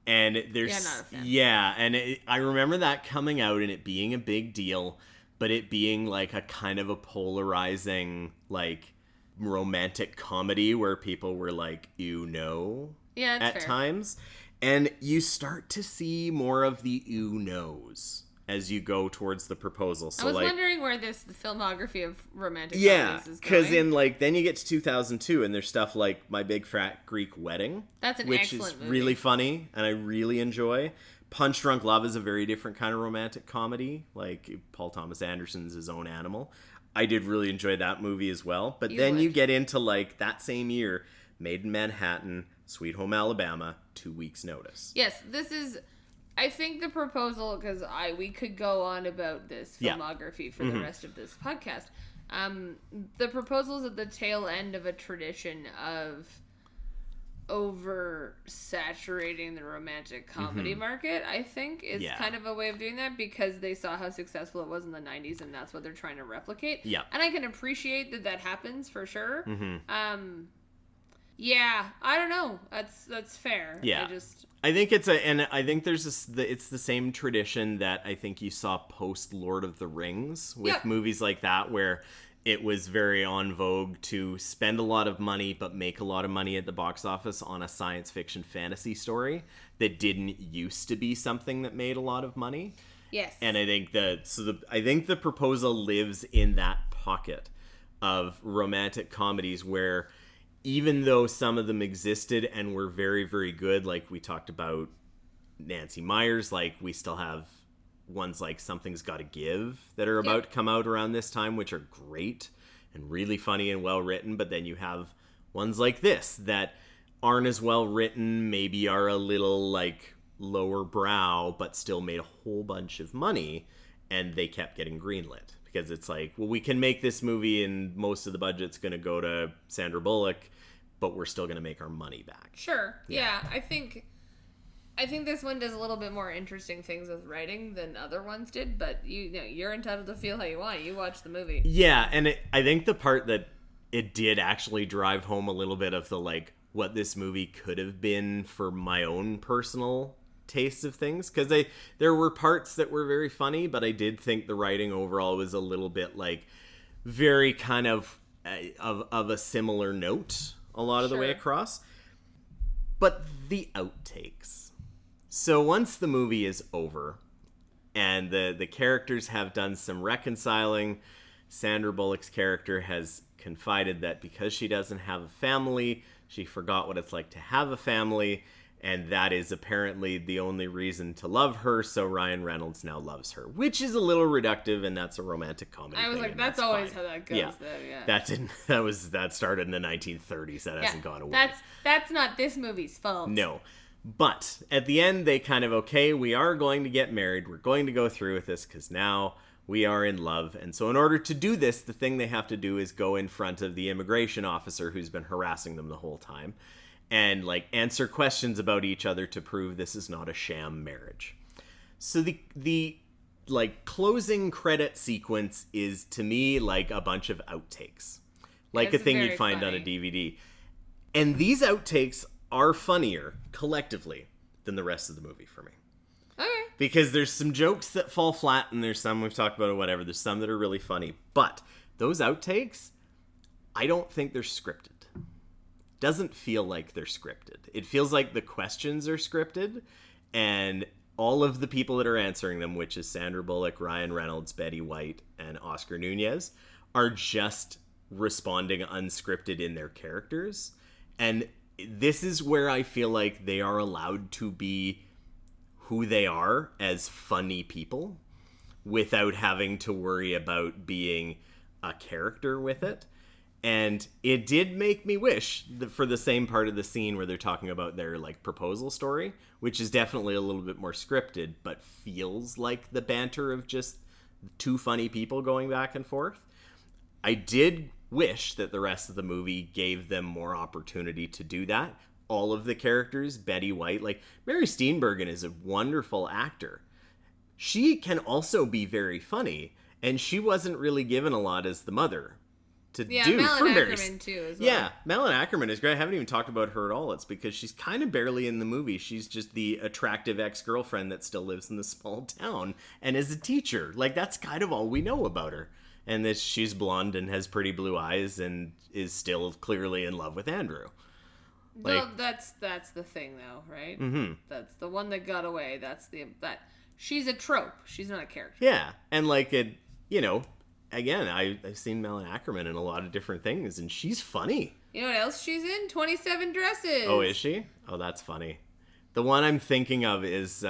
And there's... Yeah, not a fan. Yeah, and I remember that coming out and it being a big deal, but it being like a kind of a polarizing, like, romantic comedy where people were like, yeah, at fair. times. And you start to see more of the knows as you go towards the proposal. So I was like, wondering where the filmography of romantic comedies is going. because in like then you get to 2002 and there's stuff like My Big Fat Greek Wedding. That's an which excellent is movie. really funny and I really enjoy. Punch Drunk Love is a very different kind of romantic comedy. Like Paul Thomas Anderson's His Own Animal. I did really enjoy that movie as well. But you get into like that same year, Made in Manhattan, Sweet Home Alabama, 2 Weeks Notice. Yes, this is... I think the proposal, because we could go on about this filmography for the rest of this podcast. The proposal's at the tail end of a tradition of oversaturating the romantic comedy market, I think, is kind of a way of doing that because they saw how successful it was in the 90s and that's what they're trying to replicate. Yeah. And I can appreciate that happens for sure. Yeah, I don't know. That's fair. Yeah. I think it's it's the same tradition that I think you saw post Lord of the Rings with movies like that where it was very en vogue to spend a lot of money but make a lot of money at the box office on a science fiction fantasy story that didn't used to be something that made a lot of money. Yes. And I think I think the proposal lives in that pocket of romantic comedies where even though some of them existed and were very, very good, like we talked about Nancy Meyers, like we still have ones like Something's Gotta Give that are about to come out around this time, which are great and really funny and well written. But then you have ones like this that aren't as well written, maybe are a little like lower brow, but still made a whole bunch of money and they kept getting greenlit. Because it's like, well, we can make this movie and most of the budget's going to go to Sandra Bullock, but we're still going to make our money back. Sure. Yeah. I think this one does a little bit more interesting things with writing than other ones did, but you're entitled to feel how you want. You watch the movie. Yeah, and I think the part that it did actually drive home a little bit of the like what this movie could have been for my own personal taste of things, because there were parts that were very funny, but I did think the writing overall was a little bit like very kind of a similar note a lot of the way across. But the outtakes. So once the movie is over and the characters have done some reconciling, Sandra Bullock's character has confided that because she doesn't have a family, she forgot what it's like to have a family, And that is apparently the only reason to love her, so Ryan Reynolds now loves her. Which is a little reductive, and that's a romantic comedy I was thing, like, that's always fine. how that goes, though, yeah. That started in the 1930s. That hasn't gone away. That's not this movie's fault. No. But at the end, they kind of, okay, we are going to get married. We're going to go through with this because now we are in love. And so in order to do this, the thing they have to do is go in front of the immigration officer who's been harassing them the whole time and like answer questions about each other to prove this is not a sham marriage. So the like closing credit sequence is to me like a bunch of outtakes, like a thing you'd find on a DVD. And these outtakes are funnier collectively than the rest of the movie for me. Okay. Because there's some jokes that fall flat and there's some we've talked about or whatever. There's some that are really funny. But those outtakes, I don't think they're scripted. Doesn't feel like they're scripted. It feels like the questions are scripted and all of the people that are answering them, which is Sandra Bullock, Ryan Reynolds, Betty White, and Oscar Nunez, are just responding unscripted in their characters. And this is where I feel like they are allowed to be who they are as funny people without having to worry about being a character with it. And it did make me wish for the same part of the scene where they're talking about their like proposal story, which is definitely a little bit more scripted, but feels like the banter of just two funny people going back and forth. I did wish that the rest of the movie gave them more opportunity to do that. All of the characters, Betty White, like Mary Steenburgen is a wonderful actor. She can also be very funny, and she wasn't really given a lot as the mother to do Malin for Mary. Ackerman too, as well. Yeah, Malin Ackerman is great. I haven't even talked about her at all. It's because she's kind of barely in the movie. She's just the attractive ex-girlfriend that still lives in the small town and is a teacher. Like, that's kind of all we know about her. And that she's blonde and has pretty blue eyes and is still clearly in love with Andrew. Like, well, that's the thing, though, right? Mm-hmm. That's the one that got away. That she's a trope. She's not a character. Yeah, and like it, you know. Again, I've seen Malin Ackerman in a lot of different things, and she's funny. You know what else she's in? 27 Dresses. Oh, is she? Oh, that's funny. The one I'm thinking of is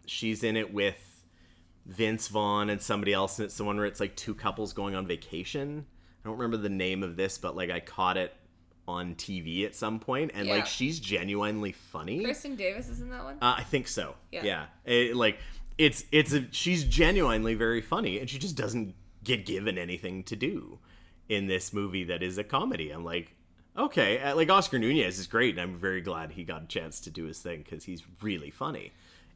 she's in it with Vince Vaughn and somebody else, and it's the one where it's like two couples going on vacation. I don't remember the name of this, but like I caught it on TV at some point, and like she's genuinely funny. Kristen Davis is in that one? I think so. Yeah. She's genuinely very funny, and she just doesn't get given anything to do in this movie that is a comedy. I'm like, okay, like Oscar Nunez is great, and I'm very glad he got a chance to do his thing because he's really funny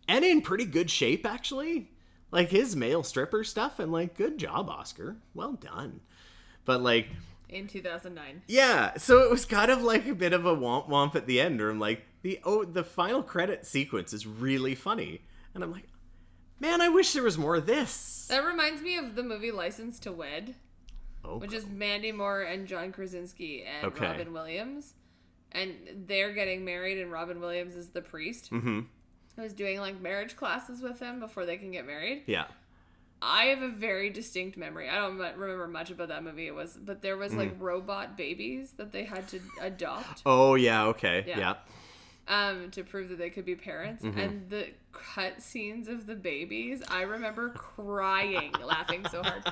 and in pretty good shape, actually. Like his male stripper stuff, and like, good job, Oscar, well done. But like in 2009, yeah, so it was kind of like a bit of a womp womp at the end, or I'm like, the final credit sequence is really funny, and I'm like, man, I wish there was more of this. That reminds me of the movie License to Wed, which is Mandy Moore and John Krasinski and Robin Williams. And they're getting married, and Robin Williams is the priest who's doing like marriage classes with him before they can get married. Yeah. I have a very distinct memory. I don't remember much about that movie. But there was like robot babies that they had to adopt. Oh, yeah, okay. Yeah. To prove that they could be parents. And the cut scenes of the babies, I remember crying, laughing so hard.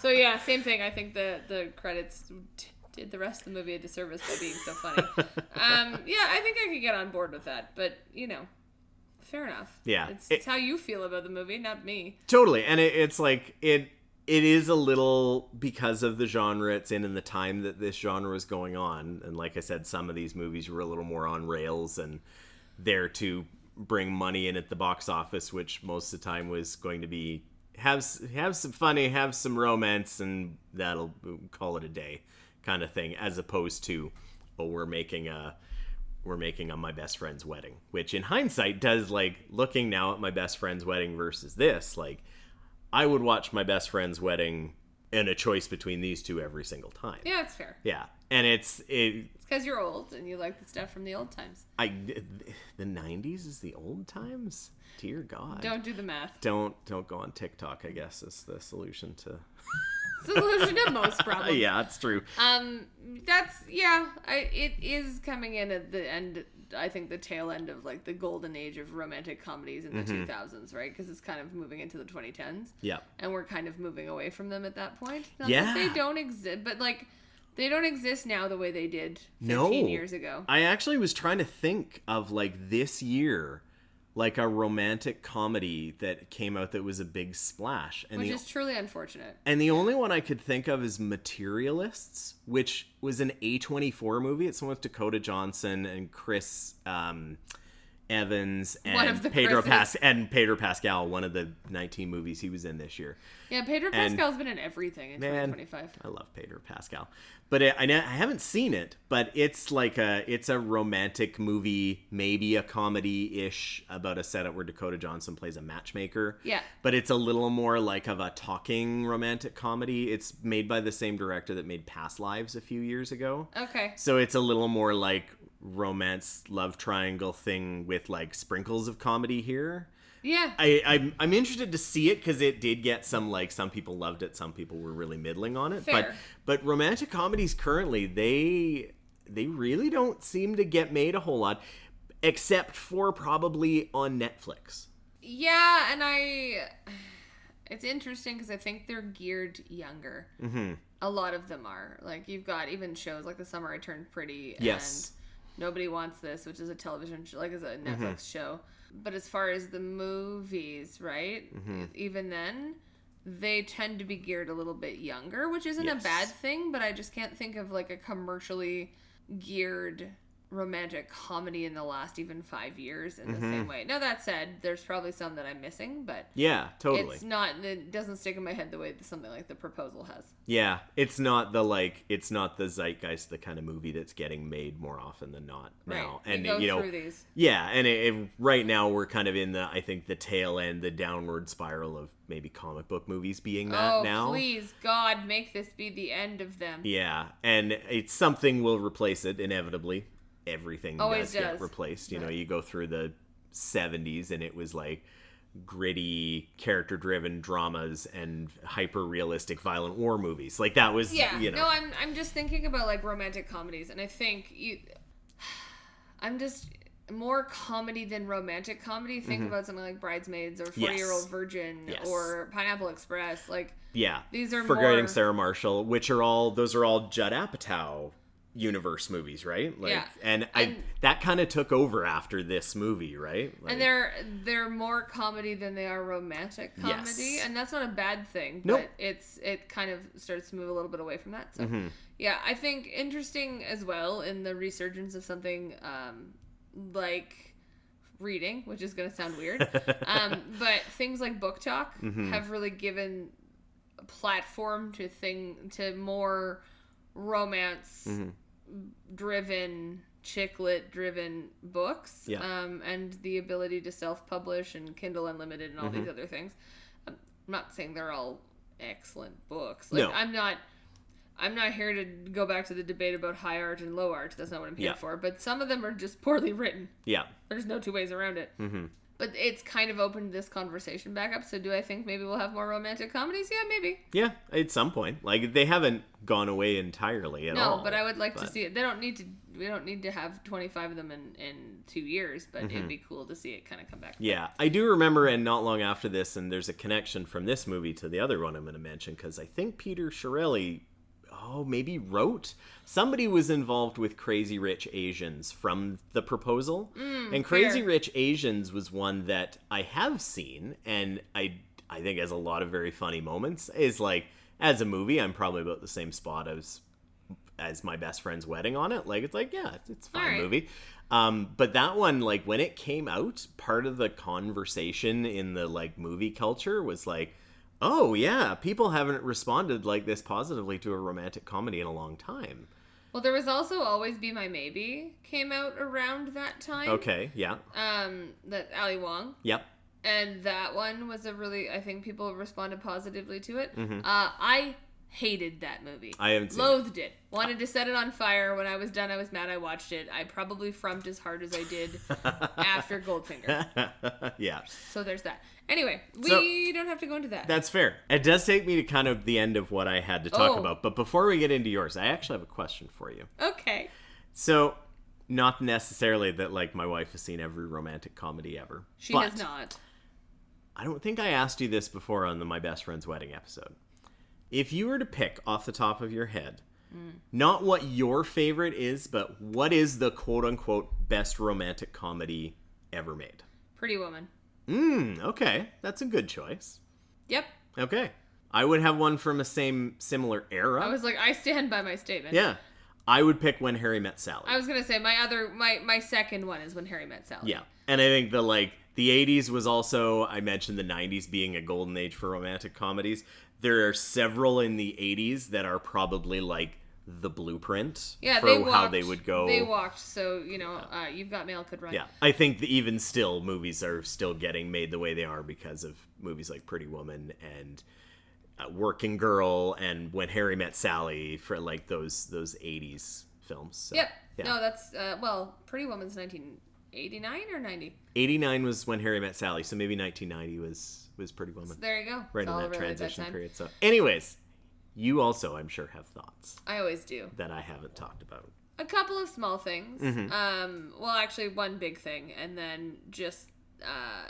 So yeah, same thing. I think the credits did the rest of the movie a disservice by being so funny. Yeah, I think I could get on board with that. But, you know, fair enough. Yeah. It's how you feel about the movie, not me. Totally. And it's like, it is a little because of the genre it's in and the time that this genre was going on. And like I said, some of these movies were a little more on rails and there to bring money in at the box office, which most of the time was going to be have some funny, have some romance, and that'll call it a day kind of thing, as opposed to, oh, we're making a My Best Friend's Wedding, which in hindsight does, like, looking now at My Best Friend's Wedding versus this, like, I would watch My Best Friend's Wedding in a choice between these two every single time. Yeah, it's fair. Yeah. And it's because you're old and you like the stuff from the old times. The 90s is the old times? Dear God. Don't do the math. Don't go on TikTok, I guess, is the solution to most problems. Yeah, it's true. It is coming in at the end. I think, the tail end of, like, the golden age of romantic comedies in the 2000s, right? Because it's kind of moving into the 2010s. Yeah. And we're kind of moving away from them at that point. Not Yeah. that they don't exist, but, like, they don't exist now the way they did 15 years ago. I actually was trying to think of, like, this year, like, a romantic comedy that came out that was a big splash. Which is truly unfortunate. And the only one I could think of is Materialists, which was an A24 movie. It's one with Dakota Johnson and Chris Evans and Pedro Pascal, one of the 19 movies he was in this year. Yeah, Pedro Pascal's been in everything in 2025. I love Pedro Pascal. But I haven't seen it, but it's like it's a romantic movie, maybe a comedy-ish, about a setup where Dakota Johnson plays a matchmaker. Yeah. But it's a little more like of a talking romantic comedy. It's made by the same director that made Past Lives a few years ago. Okay. So it's a little more like romance love triangle thing with like sprinkles of comedy here. Yeah. I'm interested to see it because it did get some people loved it, some people were really middling on it. Fair. But romantic comedies currently, they really don't seem to get made a whole lot, except for probably on Netflix. Yeah, and it's interesting because I think they're geared younger. Mm-hmm. A lot of them are. Like, you've got even shows like The Summer I Turned Pretty. Yes. And Nobody Wants This, which is a television show, like, is a Netflix show. But as far as the movies, right? Even then, they tend to be geared a little bit younger, which isn't a bad thing, but I just can't think of, like, a commercially geared romantic comedy in the last even 5 years in the same way. Now, that said, there's probably some that I'm missing, but yeah, totally. It doesn't stick in my head the way that something like The Proposal has. Yeah, it's not the zeitgeist, the kind of movie that's getting made more often than not now. Right. And we go through these. Yeah, and right now we're kind of in the tail end, the downward spiral of maybe comic book movies being that now. Oh, please, God, make this be the end of them. Yeah, and it's something will replace it inevitably. Everything always does get replaced. You know, you go through the 70s and it was like gritty, character-driven dramas and hyper-realistic violent war movies. Like that was, you know. No, I'm just thinking about like romantic comedies, and I think I'm just more comedy than romantic comedy. Think about something like Bridesmaids or 40-Year-Old Virgin or Pineapple Express. Like, these are Forgetting Sarah Marshall, which are all Judd Apatow universe movies, right? Like, and that kind of took over after this movie, right? Like, and they're more comedy than they are romantic comedy, and that's not a bad thing. Nope. But it kind of starts to move a little bit away from that. So yeah, I think interesting as well in the resurgence of something like reading, which is going to sound weird, but things like Book Talk have really given a platform to more romance driven, chick lit driven books, and the ability to self-publish and Kindle Unlimited and all these other things. I'm not saying they're all excellent books. Like, no. I'm not here to go back to the debate about high art and low art. That's not what I'm here for. But some of them are just poorly written. Yeah. There's no two ways around it. But it's kind of opened this conversation back up. So do I think maybe we'll have more romantic comedies? Yeah, maybe. Yeah, at some point. Like, they haven't gone away entirely at all. No, but I would like to see it. We don't need to have 25 of them in 2 years, but it'd be cool to see it kind of come back. Yeah, I do remember, and not long after this, and there's a connection from this movie to the other one I'm going to mention, because I think Peter Chiarelli maybe wrote. Somebody was involved with Crazy Rich Asians from The Proposal. And Crazy Rich Asians was one that I have seen, and I think has a lot of very funny moments. Is like, as a movie, I'm probably about the same spot as My Best Friend's Wedding on it. Like, it's like, yeah, it's a fine movie. But that one, like, when it came out, part of the conversation in the, like, movie culture was like, oh, yeah, people haven't responded like this positively to a romantic comedy in a long time. Well, there was also Always Be My Maybe came out around that time. Okay, yeah. That Ali Wong. Yep. And that one was I think people responded positively to it. I hated that movie. I haven't seen Loathed it. Wanted to set it on fire. When I was done, I was mad I watched it. I probably frumped as hard as I did after Goldfinger. Yeah. So there's that. Anyway, we don't have to go into that. That's fair. It does take me to kind of the end of what I had to talk about. But before we get into yours, I actually have a question for you. Okay. So Not necessarily that, like, my wife has seen every romantic comedy ever. She has not. I don't think I asked you this before on My Best Friend's Wedding episode. If you were to pick off the top of your head, not what your favorite is, but what is the quote-unquote best romantic comedy ever made? Pretty Woman. Okay. That's a good choice. Yep. Okay. I would have one from a similar era. I was like, I stand by my statement. Yeah. I would pick When Harry Met Sally. I was going to say, my second one is When Harry Met Sally. Yeah. And I think the 80s was also, I mentioned the 90s being a golden age for romantic comedies. There are several in the 80s that are probably like the blueprint for how they would go. They walked, so, You've Got Mail could run. Yeah. I think that even still, movies are still getting made the way they are because of movies like Pretty Woman and Working Girl and When Harry Met Sally, for like those 80s films. So, yep. Yeah. No, that's, Pretty Woman's 1989 or 90? 89 was When Harry Met Sally, so maybe 1990 was Pretty Woman. So there you go. Right in that transition period. So, anyways, you also, I'm sure, have thoughts. I always do. That I haven't talked about. A couple of small things. Mm-hmm. Actually, one big thing, and then just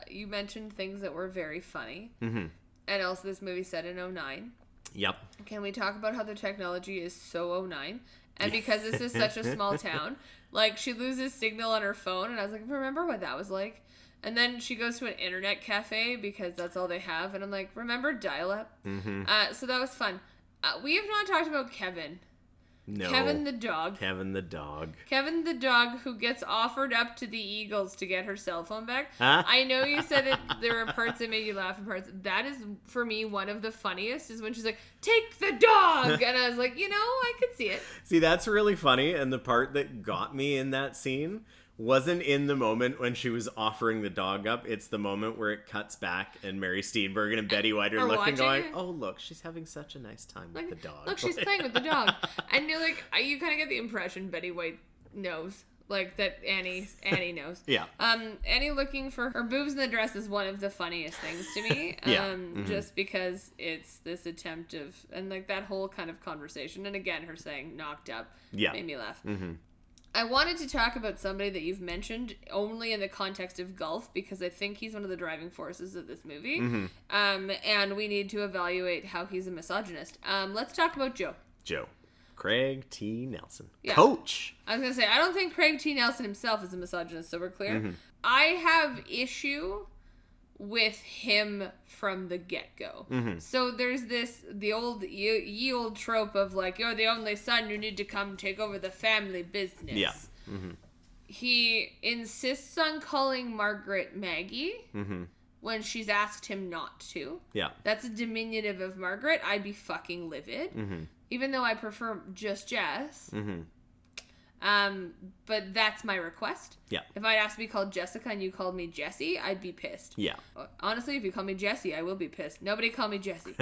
you mentioned things that were very funny. Mm-hmm. And also, this movie set in 2009. Yep. Can we talk about how the technology is so 2009? And because this is such a small town, like, she loses signal on her phone, and I was like, remember what that was like? And then she goes to an internet cafe because that's all they have, and I'm like, remember dial-up? Mm-hmm. So that was fun. We have not talked about Kevin. No. Kevin the dog. Kevin the dog. Kevin the dog who gets offered up to the Eagles to get her cell phone back. Huh? I know you said it. There were parts that made you laugh and parts. That is, for me, one of the funniest is when she's like, take the dog. And I was like, I could see it. See, that's really funny. And the part that got me in that scene wasn't in the moment when she was offering the dog up. It's the moment where it cuts back and Mary Steenburgen and Betty White are looking, going, oh, look, she's having such a nice time with the dog. Look, she's playing with the dog. And you're like, you kind of get the impression Betty White knows. Like, that Annie knows. Yeah. Annie looking for her boobs in the dress is one of the funniest things to me. Yeah. Just because it's this attempt of, and like that whole kind of conversation. And again, her saying knocked up made me laugh. Mm-hmm. I wanted to talk about somebody that you've mentioned only in the context of golf because I think he's one of the driving forces of this movie. Mm-hmm. And we need to evaluate how he's a misogynist. Let's talk about Joe. Craig T. Nelson. Yeah. Coach. I was going to say, I don't think Craig T. Nelson himself is a misogynist, so we're clear. Mm-hmm. I have issue with him from the get-go. Mm-hmm. So there's the old ye old trope of like, you're the only son, you need to come take over the family business. Yeah. Mm-hmm. He insists on calling Margaret Maggie when she's asked him not to. Yeah. That's a diminutive of Margaret. I'd be fucking livid. Even though I prefer just Jess. But that's my request. Yeah. If I'd asked to be called Jessica and you called me Jessie, I'd be pissed. Yeah. Honestly, if you call me Jessie, I will be pissed. Nobody call me Jessie.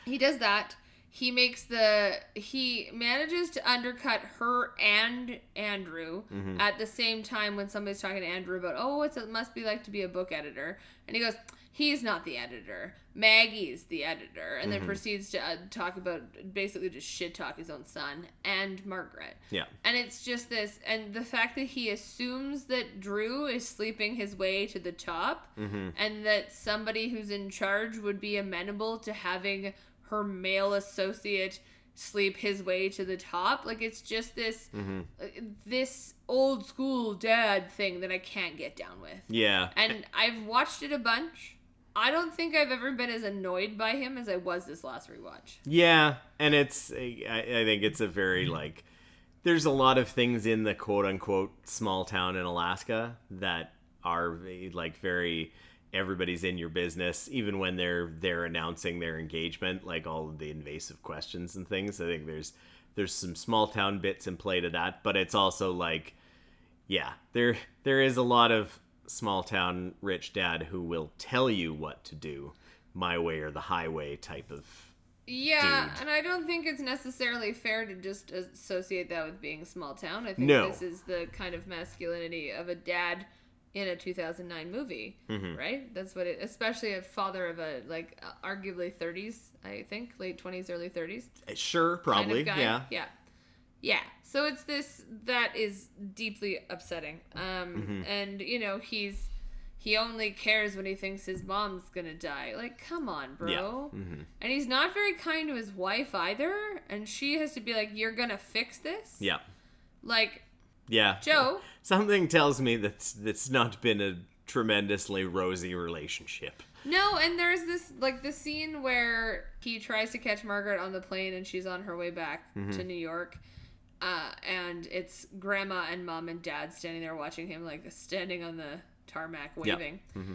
He does that. He manages to undercut her and Andrew at the same time when somebody's talking to Andrew about, it must be like to be a book editor. And he goes, he's not the editor. Maggie's the editor. And then proceeds to talk about, basically just shit talk his own son and Margaret. Yeah. And it's just this, and the fact that he assumes that Drew is sleeping his way to the top and that somebody who's in charge would be amenable to having her male associate sleep his way to the top. Like, it's just this this old school dad thing that I can't get down with. Yeah. And I've watched it a bunch. I don't think I've ever been as annoyed by him as I was this last rewatch. Yeah, and I think it's a very, like, there's a lot of things in the quote-unquote small town in Alaska that are, like, very, everybody's in your business, even when they're announcing their engagement, like all of the invasive questions and things. I think there's some small town bits in play to that, but it's also like, yeah, there is a lot of small town rich dad who will tell you what to do, my way or the highway type of dude. And I don't think it's necessarily fair to just associate that with being small town. I think this is the kind of masculinity of a dad in a 2009 movie, right? That's what it, especially a father of a, like, arguably 30s, I think, late 20s, early 30s. Sure, probably, kind of guy. Yeah. Yeah. So it's this that is deeply upsetting. And, you know, he only cares when he thinks his mom's gonna die. Like, come on, bro. Yeah. And he's not very kind to his wife either. And she has to be like, you're gonna fix this? Yeah. Like, yeah. Joe. Something tells me that's not been a tremendously rosy relationship. No, and there's this, like, the scene where he tries to catch Margaret on the plane and she's on her way back to New York. And it's grandma and mom and dad standing there watching him, like, standing on the tarmac waving. Yep.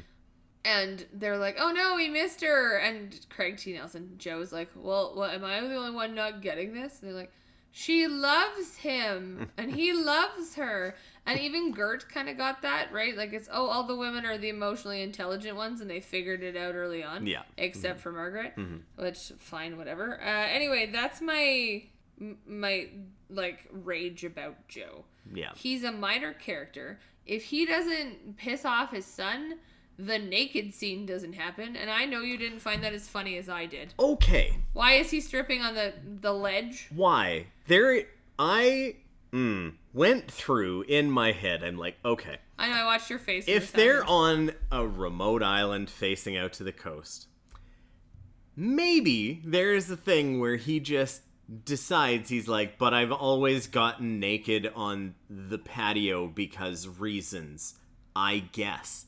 And they're like, oh no, we missed her. And Craig T. Nelson, Joe's like, well, what, am I the only one not getting this? And they're like, she loves him and he loves her. And even Gert kind of got that, right? Like, it's, oh, all the women are the emotionally intelligent ones and they figured it out early on. Yeah. Except for Margaret, which, fine, whatever. Anyway, that's my like, rage about Joe. Yeah. He's a minor character. If he doesn't piss off his son, the naked scene doesn't happen. And I know you didn't find that as funny as I did. Okay. Why is he stripping on the ledge? Why? I went through in my head. I'm like, okay. I know, I watched your face. If they're on a remote island facing out to the coast, maybe there's a thing where he just decides, he's like, but I've always gotten naked on the patio because reasons, I guess.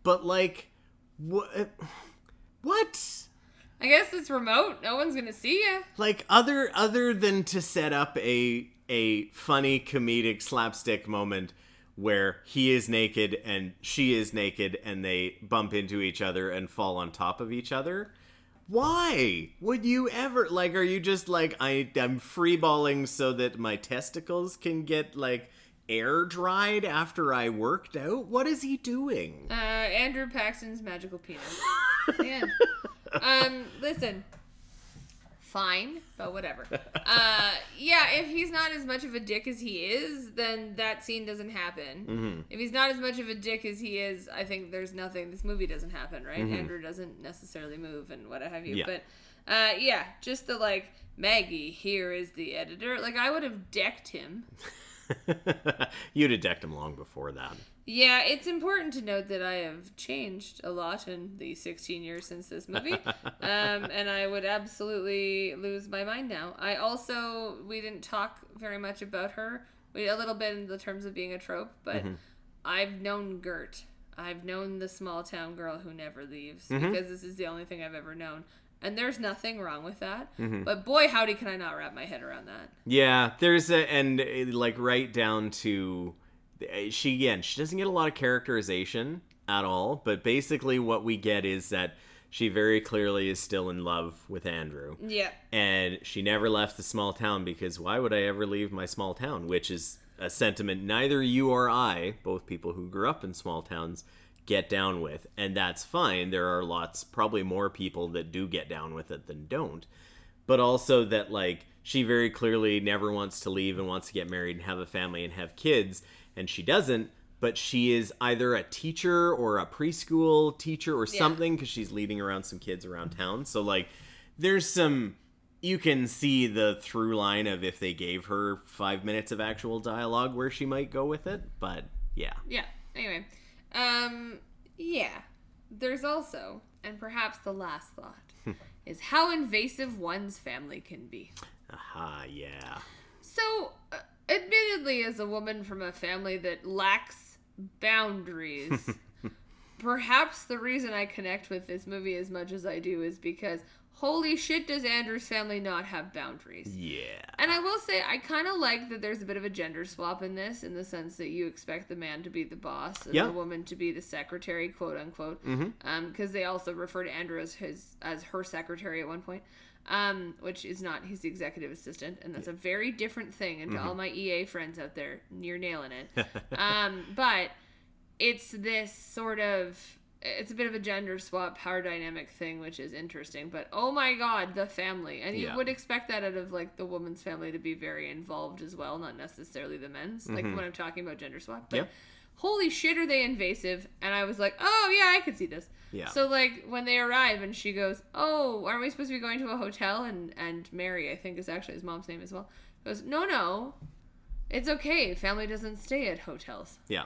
But, like, what? I guess it's remote. No one's gonna see you. Like, other than to set up a funny comedic slapstick moment where he is naked and she is naked and they bump into each other and fall on top of each other. Why would you ever, like, are you just like, I'm freeballing so that my testicles can get, like, air dried after I worked out? What is he doing? Andrew Paxton's magical penis. The end. Listen. Fine, but whatever. Yeah, if he's not as much of a dick as he is, then that scene doesn't happen. If he's not as much of a dick as he is, I think there's nothing, this movie doesn't happen, right? Andrew doesn't necessarily move and what have you. Yeah. But, yeah, just the, like, Maggie, here is the editor. Like, I would have decked him. You'd have decked him long before that. Yeah, it's important to note that I have changed a lot in the 16 years since this movie. And I would absolutely lose my mind now. We didn't talk very much about her. A little bit in the terms of being a trope, but I've known Gert. I've known the small town girl who never leaves because this is the only thing I've ever known. And there's nothing wrong with that. But boy, howdy can I not wrap my head around that. Yeah, right down to, she doesn't get a lot of characterization at all, but basically what we get is that she very clearly is still in love with Andrew. Yeah. And she never left the small town because why would I ever leave my small town? Which is a sentiment neither you or I, both people who grew up in small towns, get down with, and that's fine. There are probably more people that do get down with it than don't, but also that, like, she very clearly never wants to leave and wants to get married and have a family and have kids, and she doesn't, but she is either a teacher or a preschool teacher or something because she's leading around some kids around town. So, like, you can see the through line of if they gave her 5 minutes of actual dialogue where she might go with it, but yeah. Anyway, there's also, and perhaps the last thought, is how invasive one's family can be. Aha, yeah. So, admittedly, as a woman from a family that lacks boundaries, perhaps the reason I connect with this movie as much as I do is because holy shit, does Andrew's family not have boundaries? Yeah. And I will say, I kind of like that there's a bit of a gender swap in this, in the sense that you expect the man to be the boss and the woman to be the secretary, quote unquote. Because they also refer to Andrew as her secretary at one point, which is not. He's the executive assistant, and that's a very different thing. And to all my EA friends out there, you're nailing it. But it's this sort of. It's a bit of a gender swap power dynamic thing, which is interesting. But oh my god, the family. And you would expect that out of, like, the woman's family to be very involved as well, not necessarily the men's. Like, when I'm talking about gender swap. But holy shit, are they invasive. And I was like, oh yeah, I could see this. Yeah. So, like, when they arrive and she goes, oh, aren't we supposed to be going to a hotel? And Mary, I think is actually his mom's name as well, Goes, no, it's okay. Family doesn't stay at hotels. Yeah.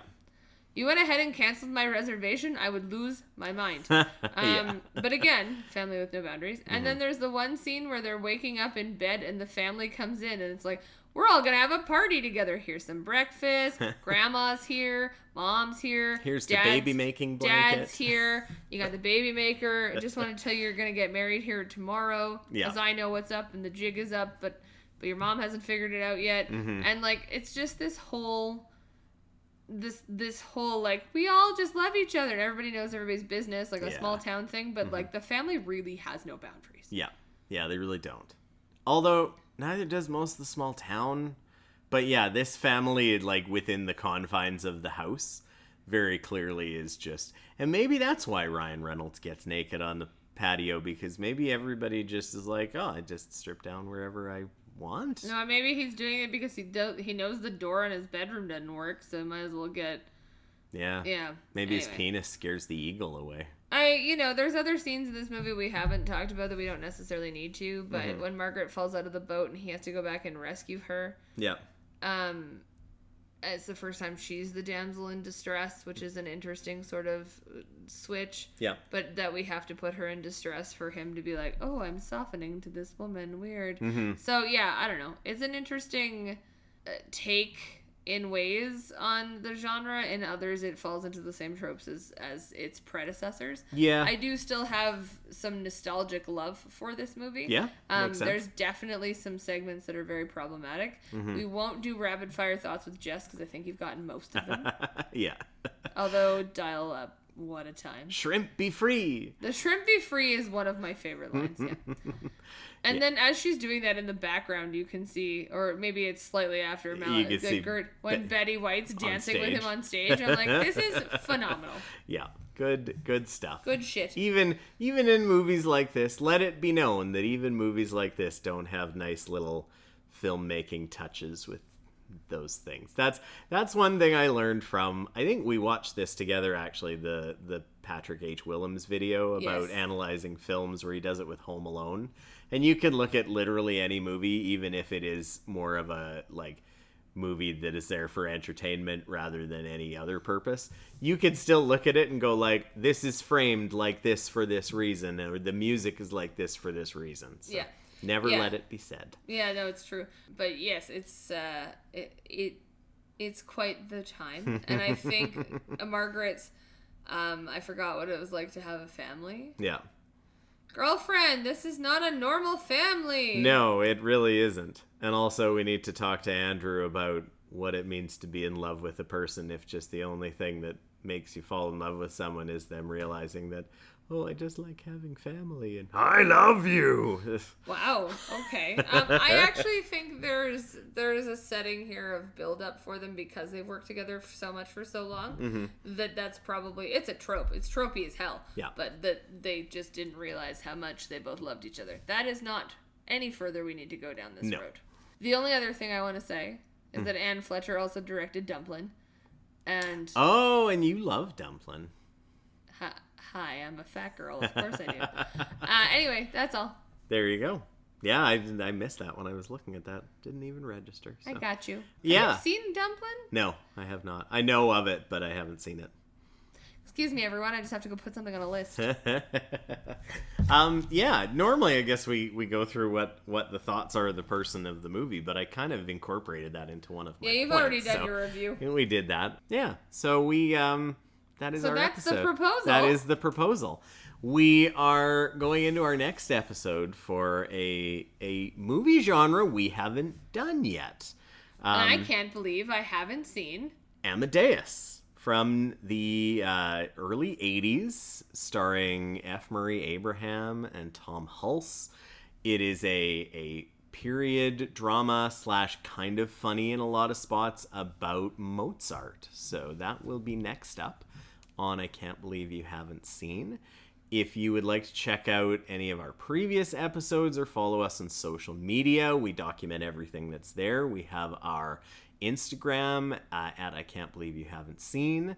You went ahead and canceled my reservation, I would lose my mind. But again, family with no boundaries. And then there's the one scene where they're waking up in bed and the family comes in and it's like, we're all going to have a party together. Here's some breakfast. Grandma's here. Mom's here. Here's the baby making blanket. Dad's here. You got the baby maker. I just want to tell you you're going to get married here tomorrow. Yeah. Because I know what's up and the jig is up, but your mom hasn't figured it out yet. And like, it's just this whole like, we all just love each other and everybody knows everybody's business, like a small town thing, but like the family really has no boundaries. Yeah, they really don't. Although neither does most of the small town. But yeah, this family, like within the confines of the house, very clearly is just, and maybe that's why Ryan Reynolds gets naked on the patio, because maybe everybody just is like, oh, I just strip down wherever I want. No, maybe he's doing it because he knows the door in his bedroom doesn't work, so might as well get. Yeah. Maybe his penis scares the eagle away. There's other scenes in this movie we haven't talked about that we don't necessarily need to, but when Margaret falls out of the boat and he has to go back and rescue her. Yeah. It's the first time she's the damsel in distress, which is an interesting sort of switch. Yeah. But that we have to put her in distress for him to be like, oh, I'm softening to this woman. Weird. So, yeah, I don't know. It's an interesting take in ways on the genre. In others, it falls into the same tropes as its predecessors. Yeah. I do still have some nostalgic love for this movie. Yeah, makes sense. There's definitely some segments that are very problematic. We won't do rapid fire thoughts with Jess because I think you've gotten most of them. Yeah. Although, dial up. What a time. Shrimp be free. The shrimp be free is one of my favorite lines, yeah. And then as she's doing that in the background, you can see, or maybe it's slightly after when Betty White's dancing with him on stage. I'm like, this is phenomenal. Yeah, good stuff. Good shit. Even in movies like this, let it be known that even movies like this don't have nice little filmmaking touches with those things. That's one thing I learned from, I think we watched this together actually, the Patrick H. Willems video about analyzing films, where he does it with Home Alone. And you can look at literally any movie, even if it is more of a like movie that is there for entertainment rather than any other purpose. You could still look at it and go like, this is framed like this for this reason, or the music is like this for this reason. So. Yeah. Never let it be said. Yeah, no, it's true. But yes, it's it's quite the time. And I think Margaret's, I forgot what it was like to have a family. Yeah. Girlfriend, this is not a normal family. No, it really isn't. And also we need to talk to Andrew about what it means to be in love with a person if just the only thing that makes you fall in love with someone is them realizing that, oh, I just like having family and I love you. Wow. Okay. I actually think there's a setting here of build up for them because they've worked together so much for so long that's probably, it's a trope. It's tropey as hell. Yeah. But that they just didn't realize how much they both loved each other. That is not any further we need to go down this road. The only other thing I want to say is that Anne Fletcher also directed Dumplin'. And you love Dumplin'. Hi, I'm a fat girl. Of course I do. Anyway, that's all. There you go. Yeah, I missed that when I was looking at that. Didn't even register. So. I got you. Yeah. Have you seen Dumplin'? No, I have not. I know of it, but I haven't seen it. Excuse me, everyone. I just have to go put something on a list. Yeah, normally I guess we go through what the thoughts are of the person of the movie, but I kind of incorporated that into one of my you've points, already done your review. We did that. Yeah. So we that is our episode. So that's the proposal. That is the proposal. We are going into our next episode for a movie genre we haven't done yet. And I can't believe I haven't seen Amadeus. From the early 80s, starring F. Murray Abraham and Tom Hulse. It is a period drama / kind of funny in a lot of spots about Mozart. So that will be next up on I Can't Believe You Haven't Seen. If you would like to check out any of our previous episodes or follow us on social media, we document everything that's there. We have our Instagram at I Can't Believe You Haven't Seen.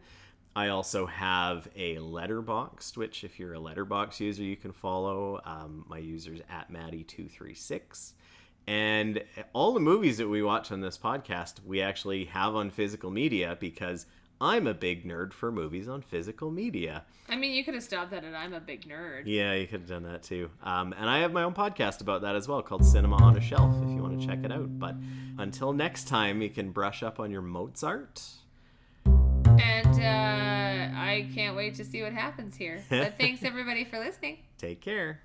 I also have a Letterboxd, which if you're a Letterboxd user, you can follow. My user's at Maddie236. And all the movies that we watch on this podcast, we actually have on physical media because I'm a big nerd for movies on physical media. I mean, you could have stopped that at I'm a big nerd. Yeah, you could have done that too. And I have my own podcast about that as well called Cinema on a Shelf if you want to check it out. But until next time, you can brush up on your Mozart. And I can't wait to see what happens here. But thanks everybody for listening. Take care.